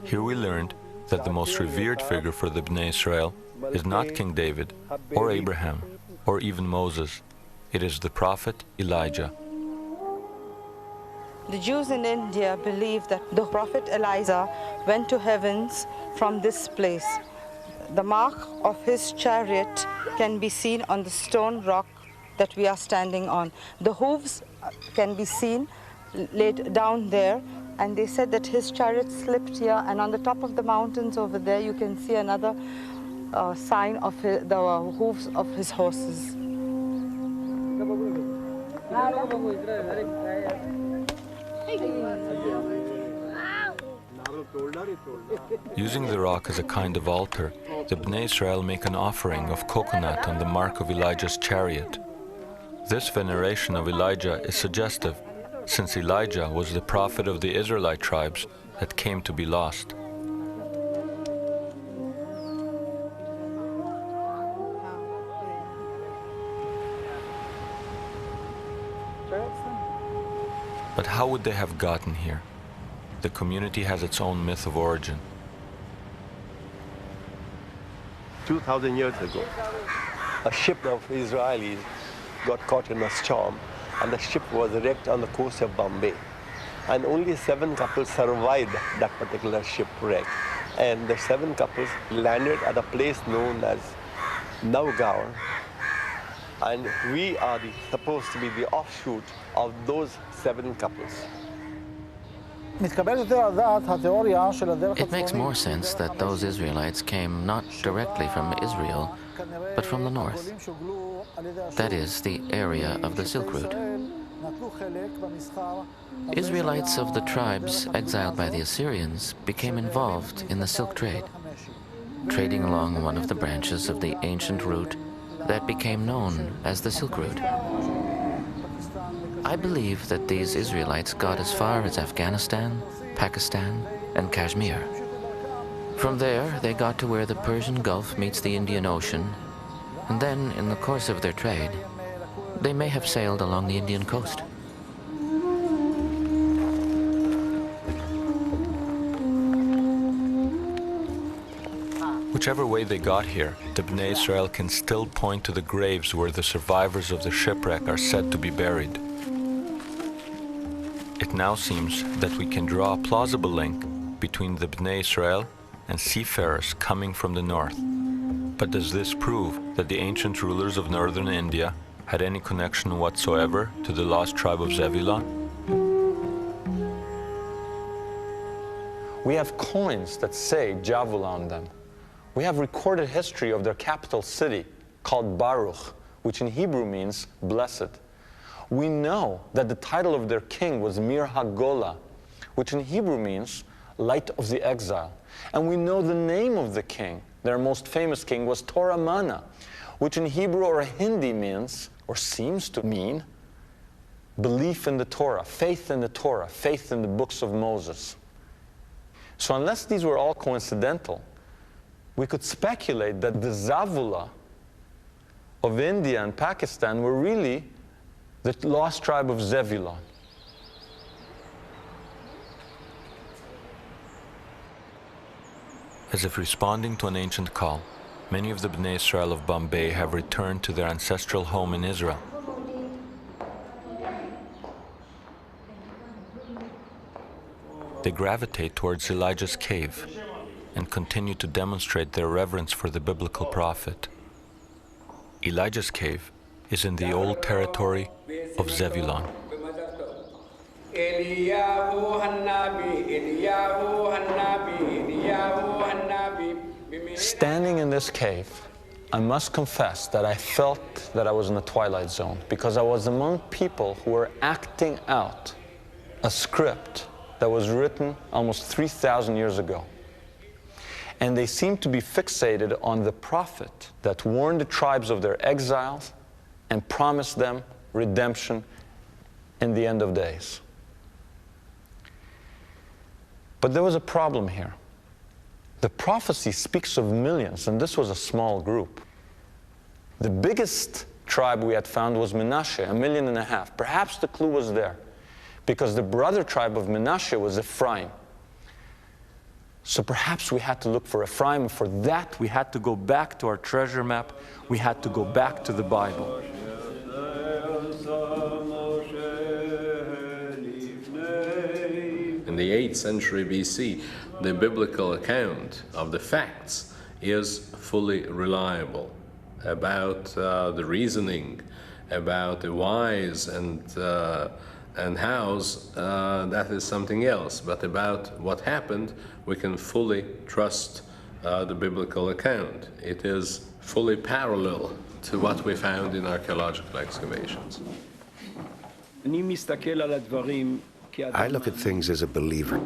Here we learned that the most revered figure for the Bnei Israel is not King David, or Abraham, or even Moses. It is the prophet Elijah.
The Jews in India believe that the prophet Elijah went to heavens from this place. The mark of his chariot can be seen on the stone rock that we are standing on. The hooves can be seen laid down there, and they said that his chariot slipped here, and on the top of the mountains over there you can see another sign of the hooves of his horses.
Using the rock as a kind of altar, the Bnei Israel make an offering of coconut on the mark of Elijah's chariot. This veneration of Elijah is suggestive, since Elijah was the prophet of the Israelite tribes that came to be lost. But how would they have gotten here? The community has its own myth of origin.
2,000 years ago, a ship of Israelis got caught in a storm, and the ship was wrecked on the coast of Bombay. And only 7 couples survived that particular shipwreck. And the 7 couples landed at a place known as Navgaon. And we are supposed to be the offshoot of those 7 couples.
It makes more sense that those Israelites came not directly from Israel, but from the north. That is, the area of the Silk Route. Israelites of the tribes exiled by the Assyrians became involved in the silk trade, trading along one of the branches of the ancient route that became known as the Silk Route. I believe that these Israelites got as far as Afghanistan, Pakistan, and Kashmir. From there, they got to where the Persian Gulf meets the Indian Ocean, and then, in the course of their trade, they may have sailed along the Indian coast.
Whichever way they got here, the Bnei Israel can still point to the graves where the survivors of the shipwreck are said to be buried. It now seems that we can draw a plausible link between the Bnei Israel and seafarers coming from the north. But does this prove that the ancient rulers of northern India had any connection whatsoever to the lost tribe of Zebulun?
We have coins that say Javul on them. We have recorded history of their capital city called Baruch, which in Hebrew means blessed. We know that the title of their king was Mir HaGola, which in Hebrew means light of the exile. And we know the name of the king, their most famous king, was Torah Mana, which in Hebrew or Hindi means, or seems to mean, belief in the Torah, faith in the Torah, faith in the books of Moses. So unless these were all coincidental, we could speculate that the Zavula of India and Pakistan were really the lost tribe of Zebulun.
As if responding to an ancient call, many of the Bnei Israel of Bombay have returned to their ancestral home in Israel. They gravitate towards Elijah's cave and continue to demonstrate their reverence for the biblical prophet. Elijah's cave is in the old territory of Zebulun.
Standing in this cave, I must confess that I felt that I was in the Twilight Zone, because I was among people who were acting out a script that was written almost 3,000 years ago. And they seemed to be fixated on the prophet that warned the tribes of their exiles and promised them redemption in the end of days. But there was a problem here. The prophecy speaks of millions, and this was a small group. The biggest tribe we had found was Menashe, 1.5 million. Perhaps the clue was there, because the brother tribe of Menashe was Ephraim. So perhaps we had to look for Ephraim, and for that we had to go back to our treasure map, we had to go back to the Bible.
In the 8th century BC, the biblical account of the facts is fully reliable about the reasoning, about the whys and hows, that is something else. But about what happened, we can fully trust the biblical account. It is fully parallel to what we found in archaeological excavations.
I look at things as a believer.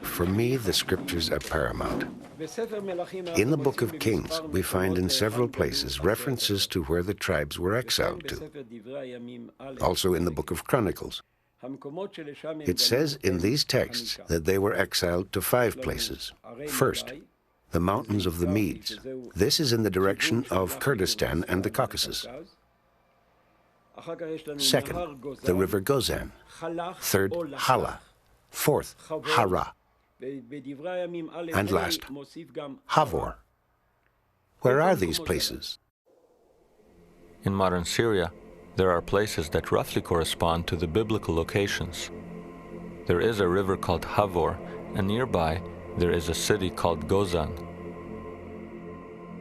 For me, the scriptures are paramount. In the Book of Kings, we find in several places references to where the tribes were exiled to. Also in the Book of Chronicles. It says in these texts that they were exiled to 5 places. First, the mountains of the Medes. This is in the direction of Kurdistan and the Caucasus. Second, the river Gozan. Third, Hala. Fourth, Hara. And last, Havor. Where are these places?
In modern Syria, there are places that roughly correspond to the biblical locations. There is a river called Havor, and nearby there is a city called Gozan.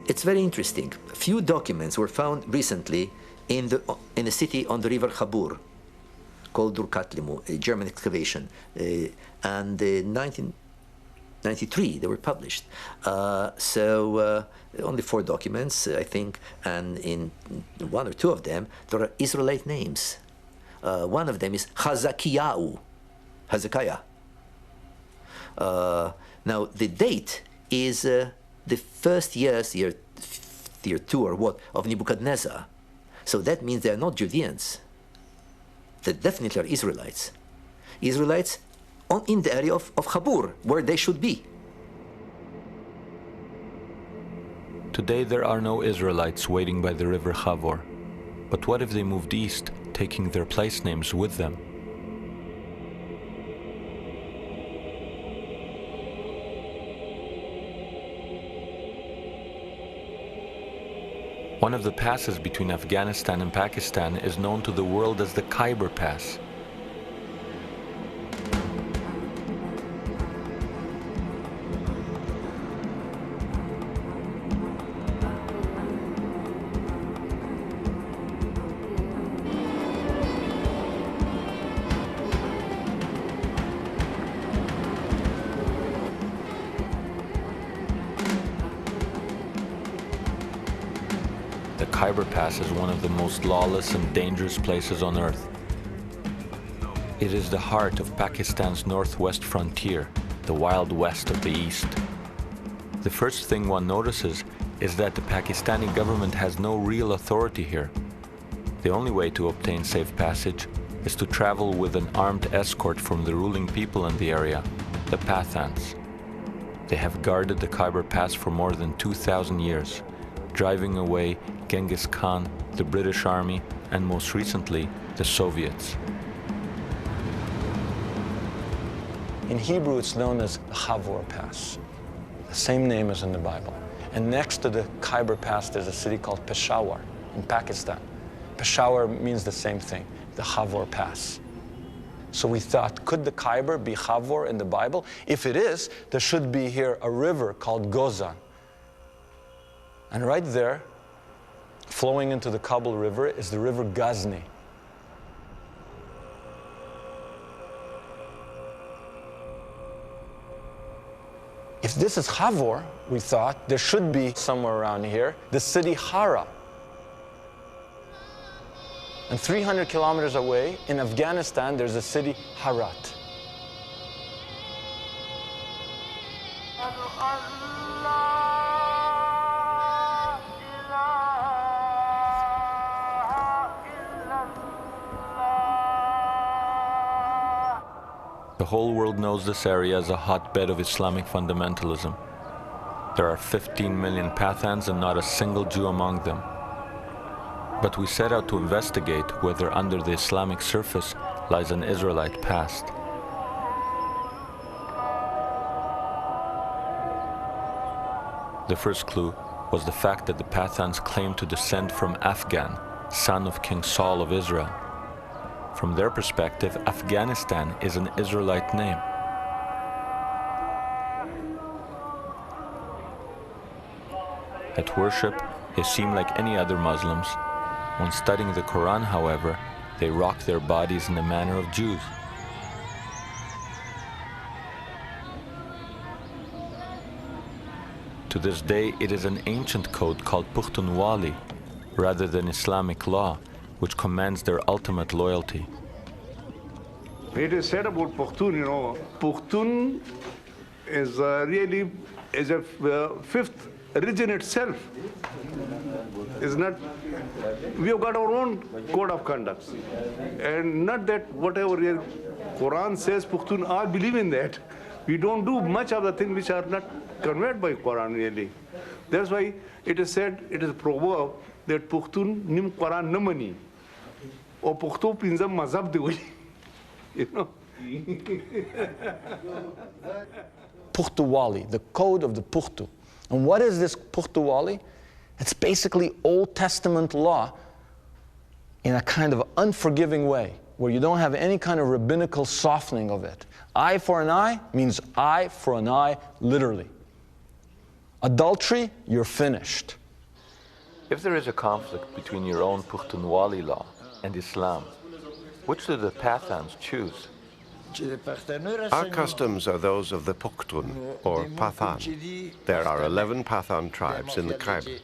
It's very interesting. A few documents were found recently in a city on the river Habur called Durkatlimu, a German excavation. And in 1993, they were published. Only 4 documents, I think, and in 1 or 2 of them, there are Israelite names. One of them is Hezekiah. Now, the date is the first year 2 or what, of Nebuchadnezzar. So that means they are not Judeans. They definitely are Israelites. Israelites in the area of Habur, where they should be.
Today there are no Israelites waiting by the river Chavor. But what if they moved east, taking their place names with them? One of the passes between Afghanistan and Pakistan is known to the world as the Khyber Pass. The Khyber Pass is one of the most lawless and dangerous places on earth. It is the heart of Pakistan's northwest frontier, the Wild West of the East. The first thing one notices is that the Pakistani government has no real authority here. The only way to obtain safe passage is to travel with an armed escort from the ruling people in the area, the Pathans. They have guarded the Khyber Pass for more than 2,000 years, driving away Genghis Khan, the British Army, and most recently, the Soviets.
In Hebrew, it's known as the Chavor Pass, the same name as in the Bible. And next to the Khyber Pass, there's a city called Peshawar in Pakistan. Peshawar means the same thing, the Chavor Pass. So we thought, could the Khyber be Chavor in the Bible? If it is, there should be here a river called Gozan. And right there, flowing into the Kabul River, is the river Ghazni. If this is Chavor, we thought, there should be somewhere around here the city Hara. And 300 kilometers away, in Afghanistan, there's a city Herat.
The whole world knows this area as a hotbed of Islamic fundamentalism. There are 15 million Pathans and not a single Jew among them. But we set out to investigate whether under the Islamic surface lies an Israelite past. The first clue was the fact that the Pathans claimed to descend from Afghan, son of King Saul of Israel. From their perspective, Afghanistan is an Israelite name. At worship, they seem like any other Muslims. When studying the Quran, however, they rock their bodies in the manner of Jews. To this day, it is an ancient code called Pukhtunwali, rather than Islamic law, which commands their ultimate loyalty.
It is said about Pushtun, Pushtun is really is a fifth religion itself. Is not. We have got our own code of conduct, and not that whatever the Quran says, Pushtun all believe in that. We don't do much of the things which are not conveyed by Quran really. That's why it is said, it is a proverb that Pushtun nim Quran namani. Or Pukhto pinzam mazhab de, you know.
Pukhtuwali, the code of the Pukhtu. And what is this Pukhtuwali? It's basically Old Testament law in a kind of unforgiving way, where you don't have any kind of rabbinical softening of it. Eye for an eye means eye for an eye, literally. Adultery, you're finished.
If there is a conflict between your own Pukhtunwali law and Islam, Which do the Pathans choose?
Our customs are those of the Pukhtun, or Pathan. There are 11 Pathan tribes in the Khyber.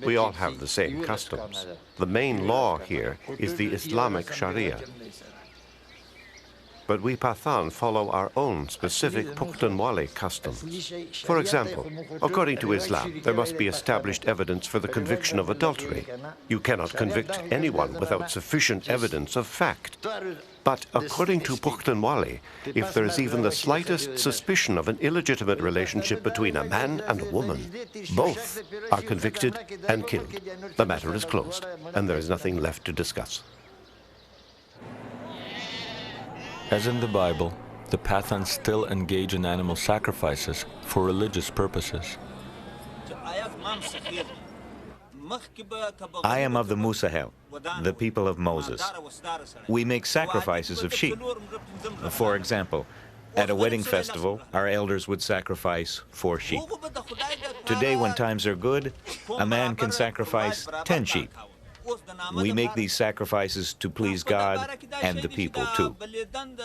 We all have the same customs. The main law here is the Islamic Sharia. But we Pathan follow our own specific Pukhtunwali customs. For example, according to Islam, there must be established evidence for the conviction of adultery. You cannot convict anyone without sufficient evidence of fact. But according to Pukhtunwali, if there is even the slightest suspicion of an illegitimate relationship between a man and a woman, both are convicted and killed. The matter is closed, and there is nothing left to discuss.
As in the Bible, the Pathans still engage in animal sacrifices for religious purposes.
I am of the Musahel, the people of Moses. We make sacrifices of sheep. For example, at a wedding festival, our elders would sacrifice 4 sheep. Today, when times are good, a man can sacrifice 10 sheep. We make these sacrifices to please God and the people too.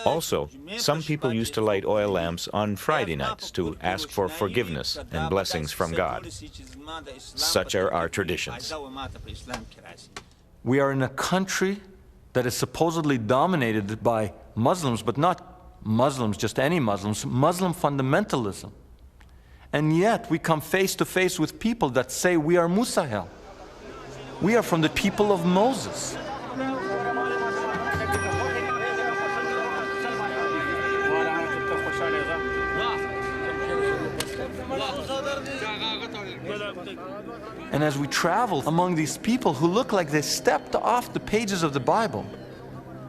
Also, some people used to light oil lamps on Friday nights to ask for forgiveness and blessings from God. Such are our traditions.
We are in a country that is supposedly dominated by Muslims, but not Muslims, just any Muslims, Muslim fundamentalism. And yet we come face to face with people that say we are Musahel. We are from the people of Moses. And as we travel among these people who look like they stepped off the pages of the Bible,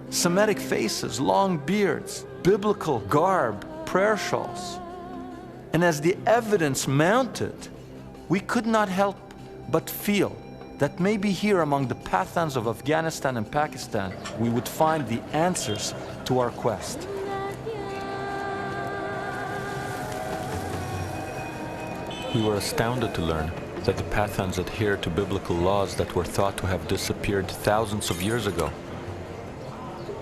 Semitic faces, long beards, biblical garb, prayer shawls, and as the evidence mounted, we could not help but feel that maybe here among the Pathans of Afghanistan and Pakistan, we would find the answers to our quest. We were astounded to learn that the Pathans adhere to biblical laws that were thought to have disappeared thousands of years ago.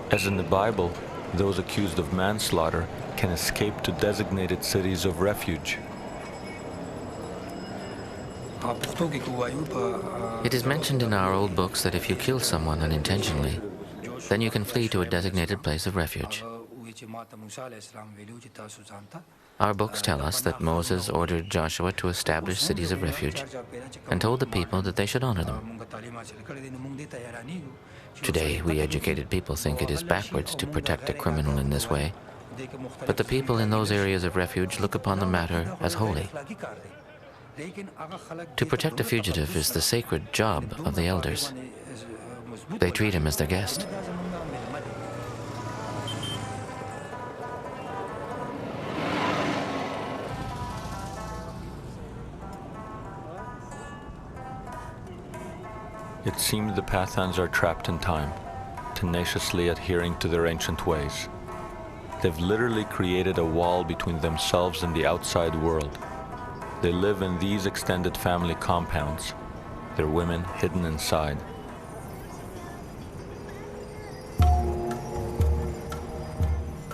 As in the Bible, those accused of manslaughter can escape to designated cities of refuge.
It is mentioned in our old books that if you kill someone unintentionally, then you can flee to a designated place of refuge. Our books tell us that Moses ordered Joshua to establish cities of refuge and told the people that they should honor them. Today, we educated people think it is backwards to protect a criminal in this way, but the people in those areas of refuge look upon the matter as holy. To protect a fugitive is the sacred job of the elders. They treat him as their guest.
It seems the Pathans are trapped in time, tenaciously adhering to their ancient ways. They've literally created a wall between themselves and the outside world. They live in these extended family compounds, their women hidden inside.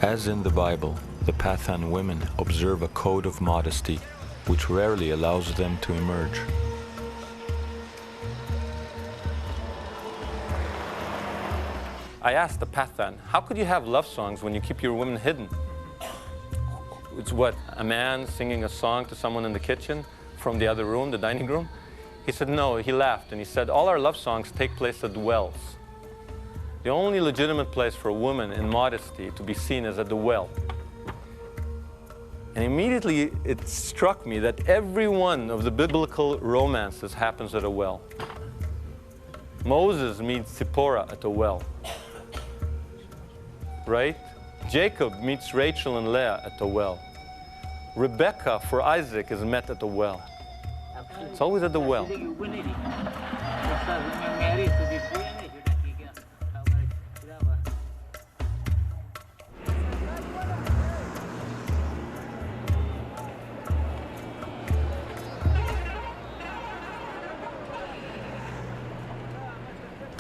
As in the Bible, the Pathan women observe a code of modesty which rarely allows them to emerge.
I asked the Pathan, how could you have love songs when you keep your women hidden? It's what, a man singing a song to someone in the kitchen from the other room, the dining room? He said no, he laughed and he said, all our love songs take place at wells. The only legitimate place for a woman in modesty to be seen is at the well. And immediately it struck me that every one of the biblical romances happens at a well. Moses meets Zipporah at a well, right? Jacob meets Rachel and Leah at the well. Rebecca for Isaac is met at the well. It's always at the well.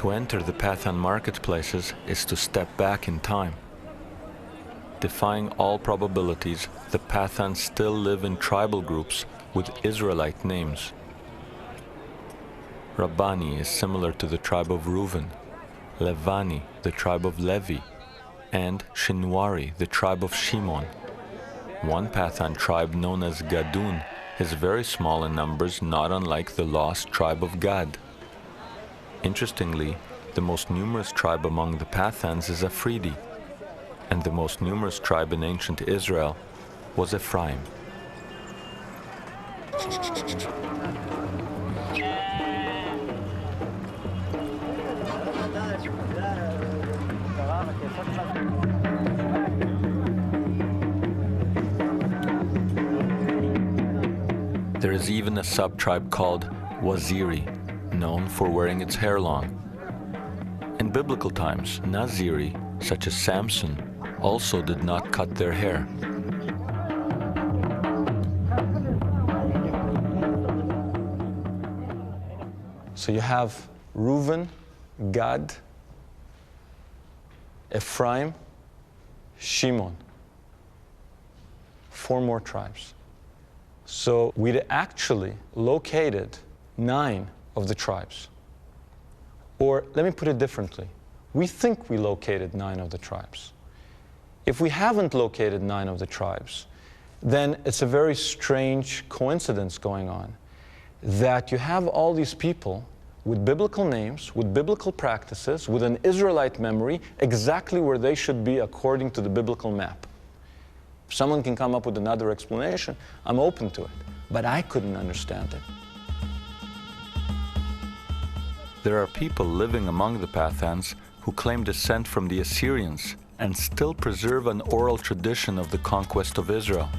To enter the Pathan marketplaces is to step back in time. Defying all probabilities, the Pathans still live in tribal groups with Israelite names. Rabbani is similar to the tribe of Reuven, Levani, the tribe of Levi, and Shinwari, the tribe of Shimon. One Pathan tribe known as Gadun is very small in numbers, not unlike the lost tribe of Gad. Interestingly, the most numerous tribe among the Pathans is Afridi, and the most numerous tribe in ancient Israel was Ephraim. There is even a sub-tribe called Waziri, known for wearing its hair long. In biblical times, Naziri, such as Samson, also did not cut their hair.
So you have Reuven, Gad, Ephraim, Shimon. 4 more tribes. So we'd actually located 9 of the tribes. Or let me put it differently. We think we located 9 of the tribes. If we haven't located 9 of the tribes, then it's a very strange coincidence going on that you have all these people with biblical names, with biblical practices, with an Israelite memory, exactly where they should be according to the biblical map. If someone can come up with another explanation, I'm open to it. But I couldn't understand it.
There are people living among the Pathans who claim descent from the Assyrians and still preserve an oral tradition of the conquest of Israel.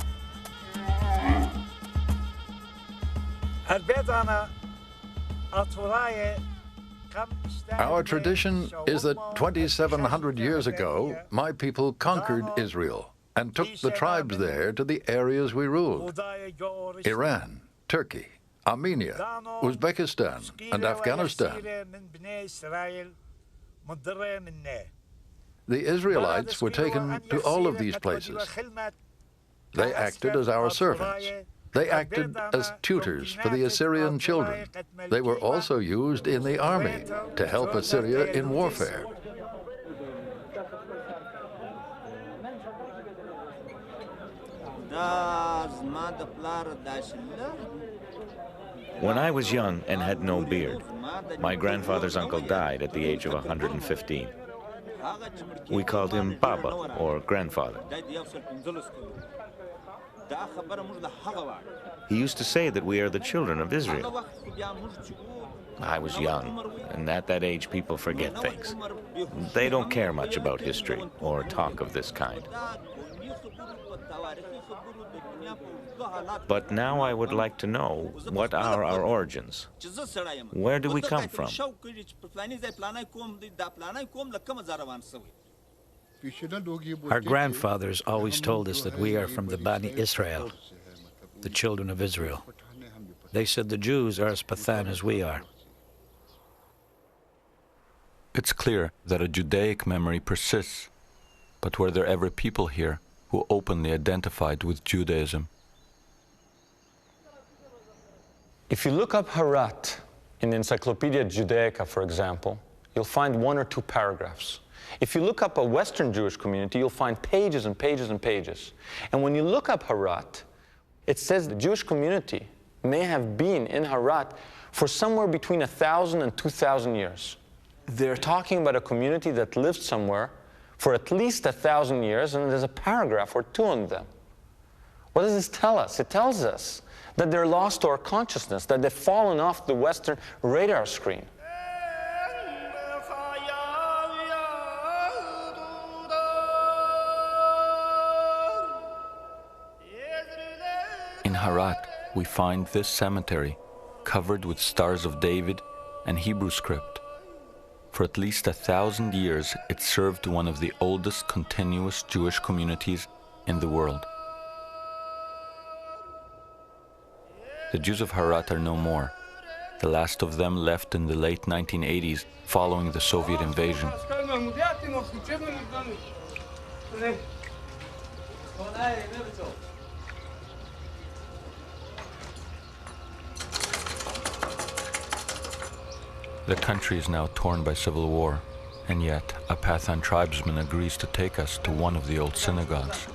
Our tradition is that 2,700 years ago, my people conquered Israel and took the tribes there to the areas we ruled: Iran, Turkey, Armenia, Uzbekistan, and Afghanistan. The Israelites were taken to all of these places. They acted as our servants. They acted as tutors for the Assyrian children. They were also used in the army to help Assyria in warfare.
When I was young and had no beard, my grandfather's uncle died at the age of 115. We called him Baba, or grandfather. He used to say that we are the children of Israel. I was young, and at that age people forget things. They don't care much about history or talk of this kind. But now I would like to know, what are our origins? Where do we come from?
Our grandfathers always told us that we are from the Bani Israel, the children of Israel. They said the Jews are as Pathan as we are.
It's clear that a Judaic memory persists, but were there ever people here who openly identified with Judaism?
If you look up Harat in the Encyclopedia Judaica, for example, you'll find 1 or 2 paragraphs. If you look up a Western Jewish community, you'll find pages and pages and pages. And when you look up Harat, it says the Jewish community may have been in Harat for somewhere between 1,000 and 2,000 years. They're talking about a community that lived somewhere for at least 1,000 years, and there's a paragraph or 2 on them. What does this tell us? It tells us that they're lost to our consciousness, that they've fallen off the Western radar screen.
In Harat, we find this cemetery covered with Stars of David and Hebrew script. For at least 1,000 years, it served one of the oldest continuous Jewish communities in the world. The Jews of Harat are no more, The last of them left in the late 1980s following the Soviet invasion. The country is now torn by civil war, and yet a Pathan tribesman agrees to take us to one of the old synagogues.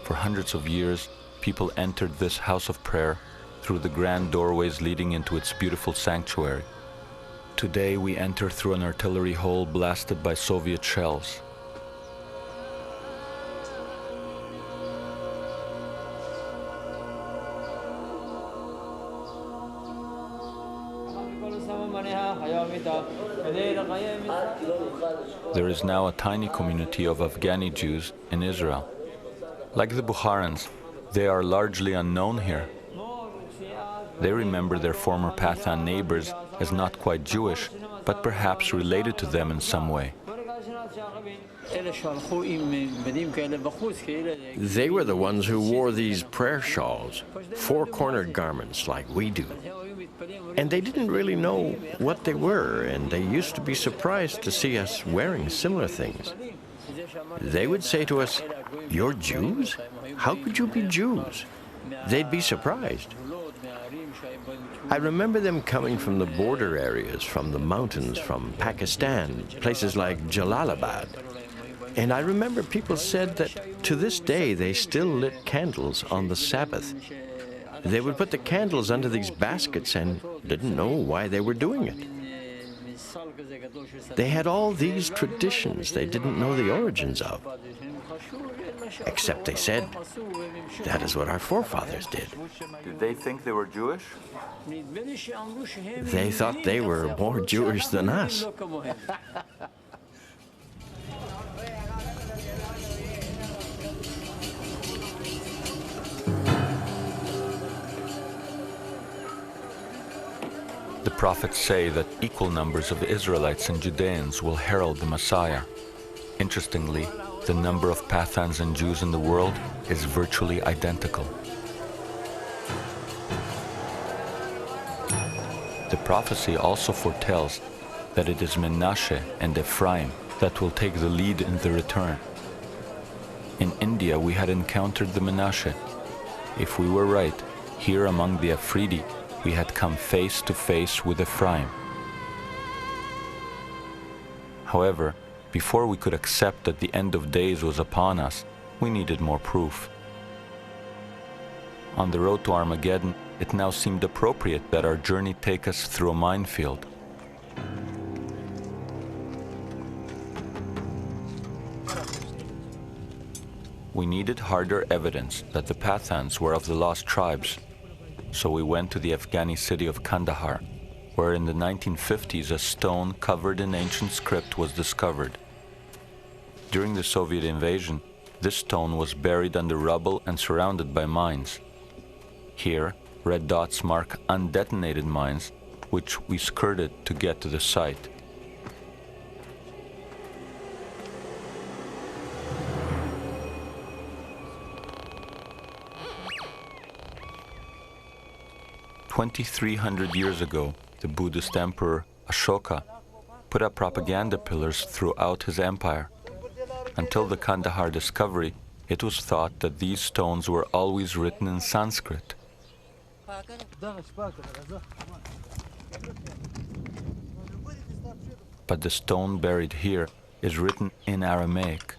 For hundreds of years, people entered this house of prayer through the grand doorways leading into its beautiful sanctuary. Today we enter through an artillery hole blasted by Soviet shells. There is now a tiny community of Afghani Jews in Israel. Like the Bukharans, they are largely unknown here. They remember their former Pathan neighbors as not quite Jewish, but perhaps related to them in some way.
They were the ones who wore these prayer shawls, four-cornered garments like we do. And they didn't really know what they were, and they used to be surprised to see us wearing similar things. They would say to us, "You're Jews? How could you be Jews?" They'd be surprised. I remember them coming from the border areas, from the mountains, from Pakistan, places like Jalalabad. And I remember people said that to this day they still lit candles on the Sabbath. They would put the candles under these baskets and didn't know why they were doing it. They had all these traditions they didn't know the origins of. Except they said, that is what our forefathers did.
Did they think they were Jewish?
They thought they were more Jewish than us.
The prophets say that equal numbers of Israelites and Judeans will herald the Messiah. Interestingly, the number of Pathans and Jews in the world is virtually identical. The prophecy also foretells that it is Menashe and Ephraim that will take the lead in the return. In India, we had encountered the Menashe. If we were right, here among the Afridi, we had come face to face with Ephraim. However, before we could accept that the end of days was upon us, we needed more proof. On the road to Armageddon, it now seemed appropriate that our journey take us through a minefield. We needed harder evidence that the Pathans were of the lost tribes, so we went to the Afghani city of Kandahar, where in the 1950s a stone covered in ancient script was discovered. During the Soviet invasion, this stone was buried under rubble and surrounded by mines. Here, red dots mark undetonated mines, which we skirted to get to the site. "2,300 years ago, the Buddhist emperor Ashoka put up propaganda pillars throughout his empire. Until the Kandahar discovery, it was thought that these stones were always written in Sanskrit. But the stone buried here is written in Aramaic.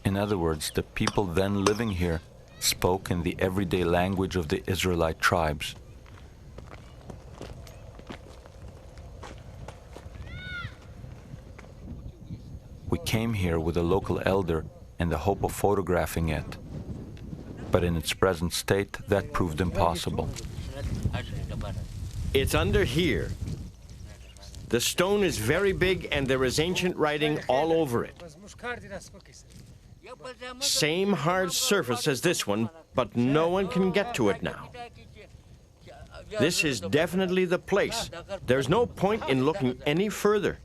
In other words, the people then living here spoke in the everyday language of the Israelite tribes. We came here with a local elder in the hope of photographing it, but in its present state, that proved impossible.
It's under here. The stone is very big and there is ancient writing all over it. Same hard surface as this one, but no one can get to it now. This is definitely the place. There's no point in looking any further.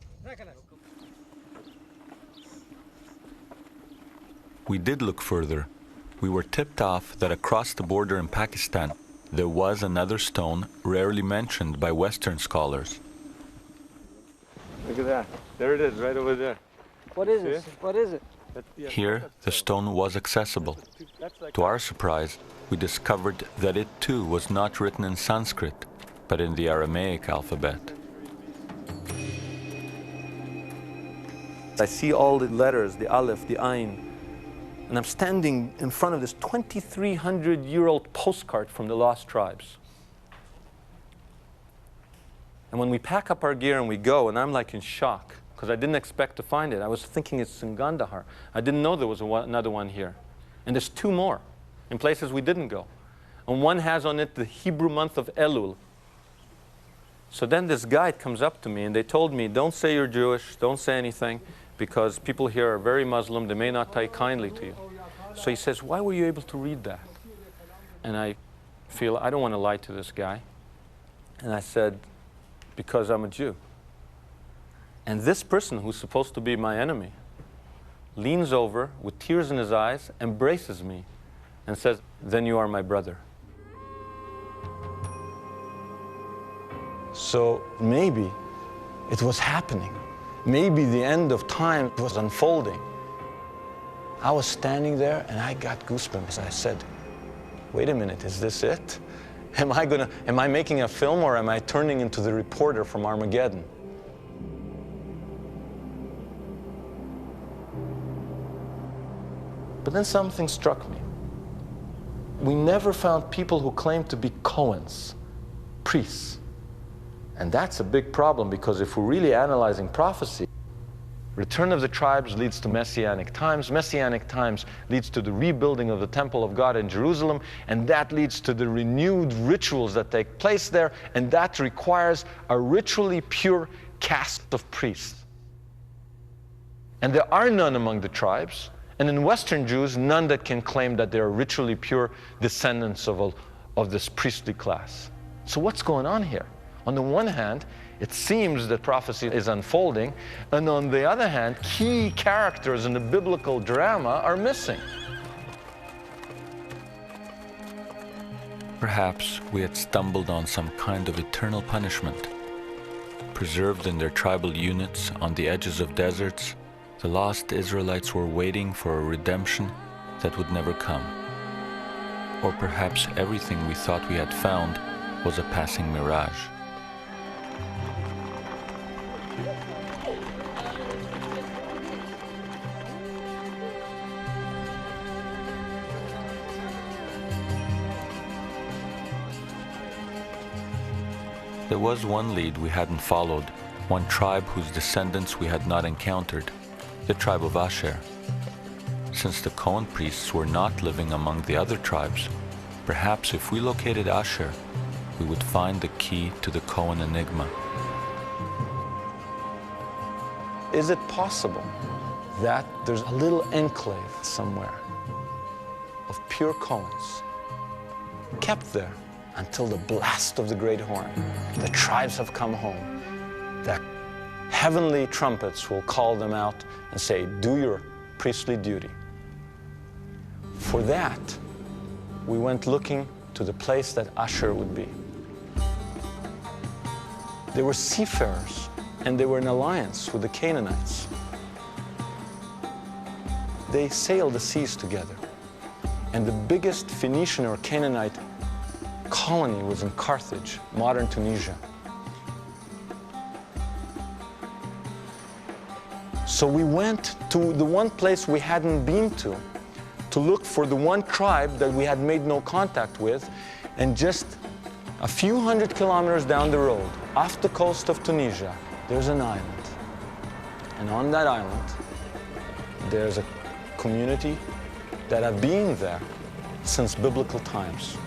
We did look further. We were tipped off that across the border in Pakistan, there was another stone rarely mentioned by Western scholars.
Look at that. There it is, right over there.
What is it? What is it?
Here, the stone was accessible. To our surprise, we discovered that it too was not written in Sanskrit, but in the Aramaic alphabet.
I see all the letters, the Aleph, the Ain, and I'm standing in front of this 2,300-year-old postcard from the Lost Tribes. And when we pack up our gear and we go, and I'm like in shock, because I didn't expect to find it. I was thinking it's in Gandhar. I didn't know there was another one here. And there's two more in places we didn't go. And one has on it the Hebrew month of Elul. So then this guide comes up to me and they told me, don't say you're Jewish, don't say anything, because people here are very Muslim, they may not take kindly to you. So he says, why were you able to read that? And I feel, I don't want to lie to this guy. And I said, because I'm a Jew. And this person, who's supposed to be my enemy, leans over with tears in his eyes, embraces me, and says, then you are my brother.
So maybe it was happening. Maybe the end of time was unfolding. I was standing there and I got goosebumps. I said, wait a minute, is this it? Am I making a film, or am I turning into the reporter from Armageddon? But then something struck me. We never found people who claimed to be Cohens, priests. And that's a big problem, because if we're really analyzing prophecy, return of the tribes leads to Messianic times. Messianic times leads to the rebuilding of the temple of God in Jerusalem, and that leads to the renewed rituals that take place there, and that requires a ritually pure caste of priests. And there are none among the tribes, and in Western Jews, none that can claim that they are ritually pure descendants of this priestly class. So what's going on here? On the one hand, it seems that prophecy is unfolding, and on the other hand, key characters in the biblical drama are missing.
Perhaps we had stumbled on some kind of eternal punishment. Preserved in their tribal units on the edges of deserts, the lost Israelites were waiting for a redemption that would never come. Or perhaps everything we thought we had found was a passing mirage. There was one lead we hadn't followed, one tribe whose descendants we had not encountered, the tribe of Asher. Since the Cohen priests were not living among the other tribes, perhaps if we located Asher, we would find the key to the Cohen enigma.
Is it possible that there's a little enclave somewhere of pure Cohens kept there until the blast of the great horn? The tribes have come home. The heavenly trumpets will call them out and say, do your priestly duty. For that, we went looking to the place that Asher would be. They were seafarers, and they were in alliance with the Canaanites. They sailed the seas together. And the biggest Phoenician or Canaanite colony was in Carthage, modern Tunisia. So we went to the one place we hadn't been to look for the one tribe that we had made no contact with, and just a few hundred kilometers down the road, off the coast of Tunisia, there's an island. And on that island, there's a community that have been there since biblical times.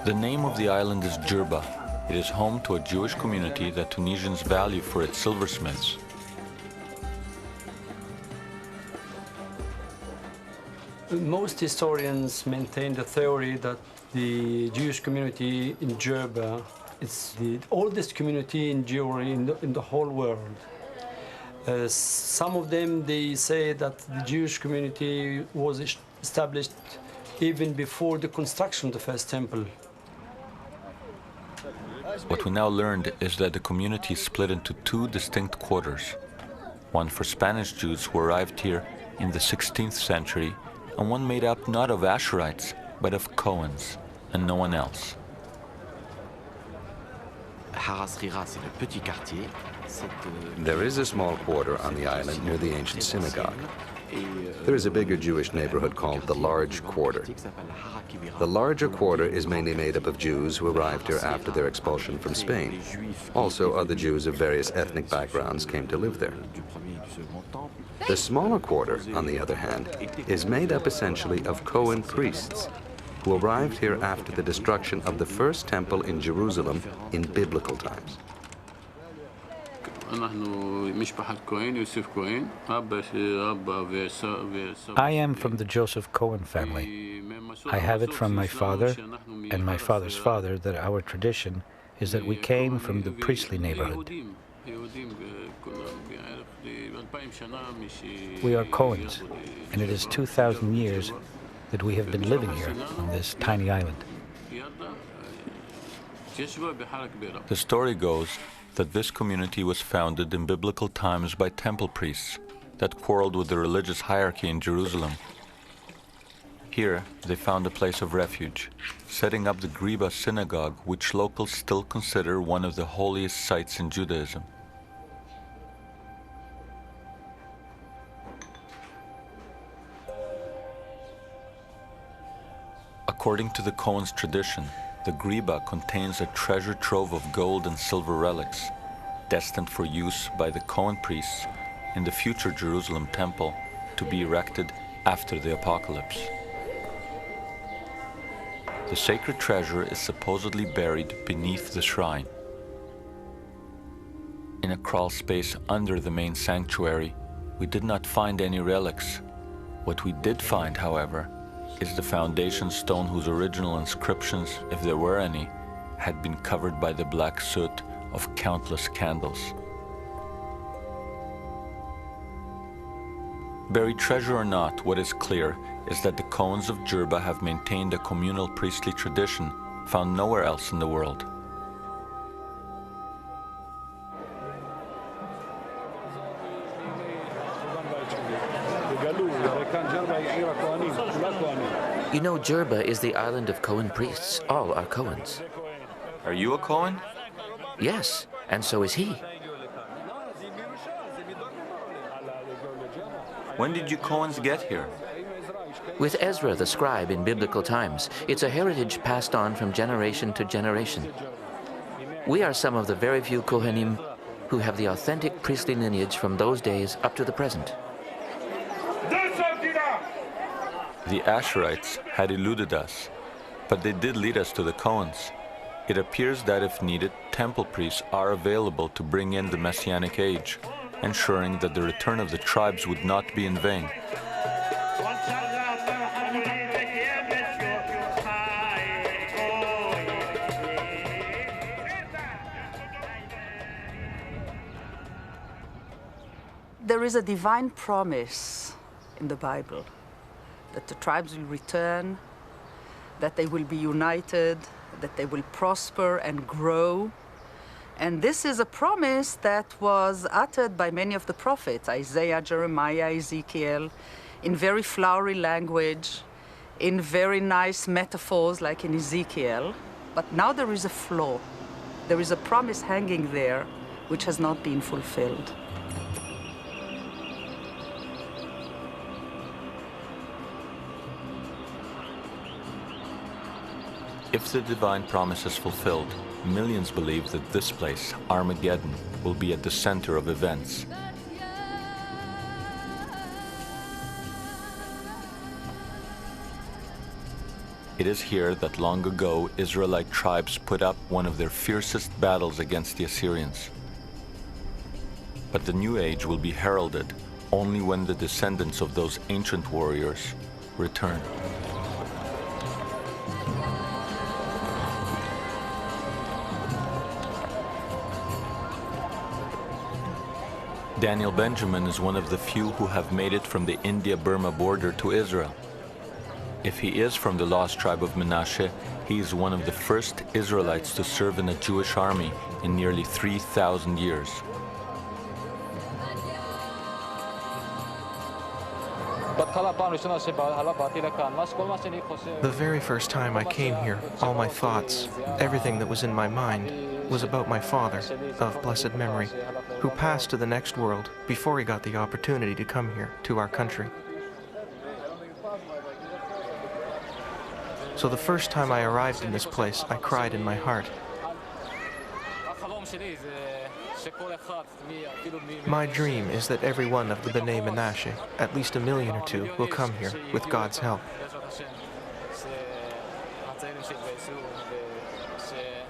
The name of the island is Jerba, It is home to a Jewish community that Tunisians value for its silversmiths.
Most historians maintain the theory that the Jewish community in Jerba is the oldest community in Jewry in the whole world. Some of them, they say that the Jewish community was established even before the construction of the first temple.
What we now learned is that the community is split into two distinct quarters. One for Spanish Jews who arrived here in the 16th century, and one made up not of Asherites, but of Cohens, and no one else.
There is a small quarter on the island near the ancient synagogue. There is a bigger Jewish neighborhood called the Large Quarter. The larger quarter is mainly made up of Jews who arrived here after their expulsion from Spain. Also, other Jews of various ethnic backgrounds came to live there. The smaller quarter, on the other hand, is made up essentially of Cohen priests who arrived here after the destruction of the first temple in Jerusalem in biblical times.
I am from the Joseph Cohen family. I have it from my father and my father's father that our tradition is that we came from the priestly neighborhood. We are Cohens, and it is 2,000 years that we have been living here on this tiny island.
The story goes that this community was founded in biblical times by temple priests that quarreled with the religious hierarchy in Jerusalem. Here, they found a place of refuge, setting up the Griba synagogue, which locals still consider one of the holiest sites in Judaism. According to the Cohen's tradition, the Griba contains a treasure trove of gold and silver relics, destined for use by the Cohen priests in the future Jerusalem temple to be erected after the apocalypse. The sacred treasure is supposedly buried beneath the shrine. In a crawl space under the main sanctuary, we did not find any relics. What we did find, however, is the foundation stone whose original inscriptions, if there were any, had been covered by the black soot of countless candles. Buried treasure or not, what is clear is that the Cohens of Jerba have maintained a communal priestly tradition found nowhere else in the world.
You know, Jerba is the island of Cohen priests. All are Cohens.
Are you a Cohen?
Yes, and so is he.
When did you Cohens get here?
With Ezra the scribe in biblical times, it's a heritage passed on from generation to generation. We are some of the very few Kohanim who have the authentic priestly lineage from those days up to the present.
The Asherites had eluded us, but they did lead us to the Cohens. It appears that if needed, temple priests are available to bring in the Messianic age, ensuring that the return of the tribes would not be in vain.
There is a divine promise in the Bible that the tribes will return, that they will be united, that they will prosper and grow. And this is a promise that was uttered by many of the prophets, Isaiah, Jeremiah, Ezekiel, in very flowery language, in very nice metaphors like in Ezekiel. But now there is a flaw. There is a promise hanging there which has not been fulfilled.
If the divine promise is fulfilled, millions believe that this place, Armageddon, will be at the center of events. It is here that long ago Israelite tribes put up one of their fiercest battles against the Assyrians. But the new age will be heralded only when the descendants of those ancient warriors return. Daniel Benjamin is one of the few who have made it from the India-Burma border to Israel. If he is from the lost tribe of Menashe, he is one of the first Israelites to serve in a Jewish army in nearly 3,000 years.
The very first time I came here, all my thoughts, everything that was in my mind, was about my father, of blessed memory, who passed to the next world before he got the opportunity to come here, to our country. So the first time I arrived in this place, I cried in my heart. My dream is that every one of the B'nai Menashe, at least 1 million or 2, will come here with God's help.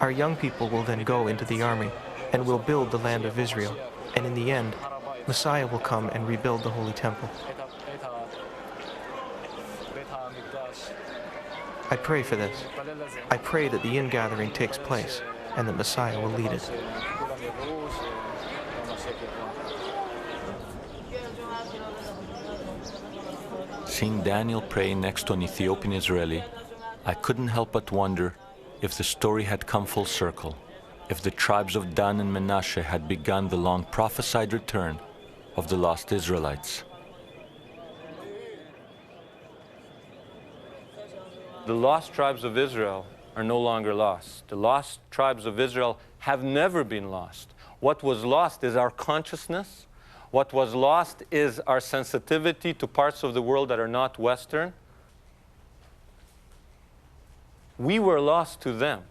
Our young people will then go into the army and will build the land of Israel, and in the end, Messiah will come and rebuild the Holy Temple. I pray for this. I pray that the ingathering takes place and that Messiah will lead it.
Seeing Daniel pray next to an Ethiopian Israeli, I couldn't help but wonder if the story had come full circle, if the tribes of Dan and Menashe had begun the long prophesied return of the lost Israelites.
The lost tribes of Israel are no longer lost. The lost tribes of Israel have never been lost. What was lost is our consciousness. What was lost is our sensitivity to parts of the world that are not Western. We were lost to them.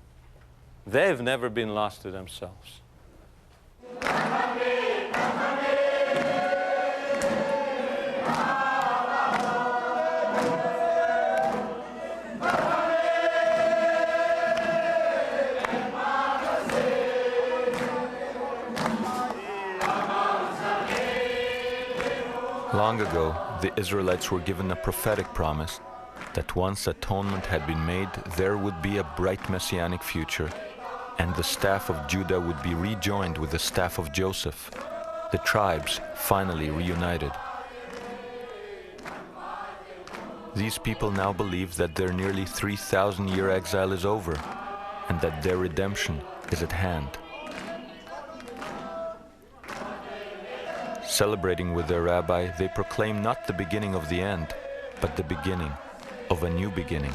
They've never been lost to themselves.
Long ago, the Israelites were given a prophetic promise that once atonement had been made, there would be a bright messianic future, and the staff of Judah would be rejoined with the staff of Joseph, the tribes finally reunited. These people now believe that their nearly 3,000-year exile is over, and that their redemption is at hand. Celebrating with their rabbi, they proclaim not the beginning of the end, but the beginning of a new beginning.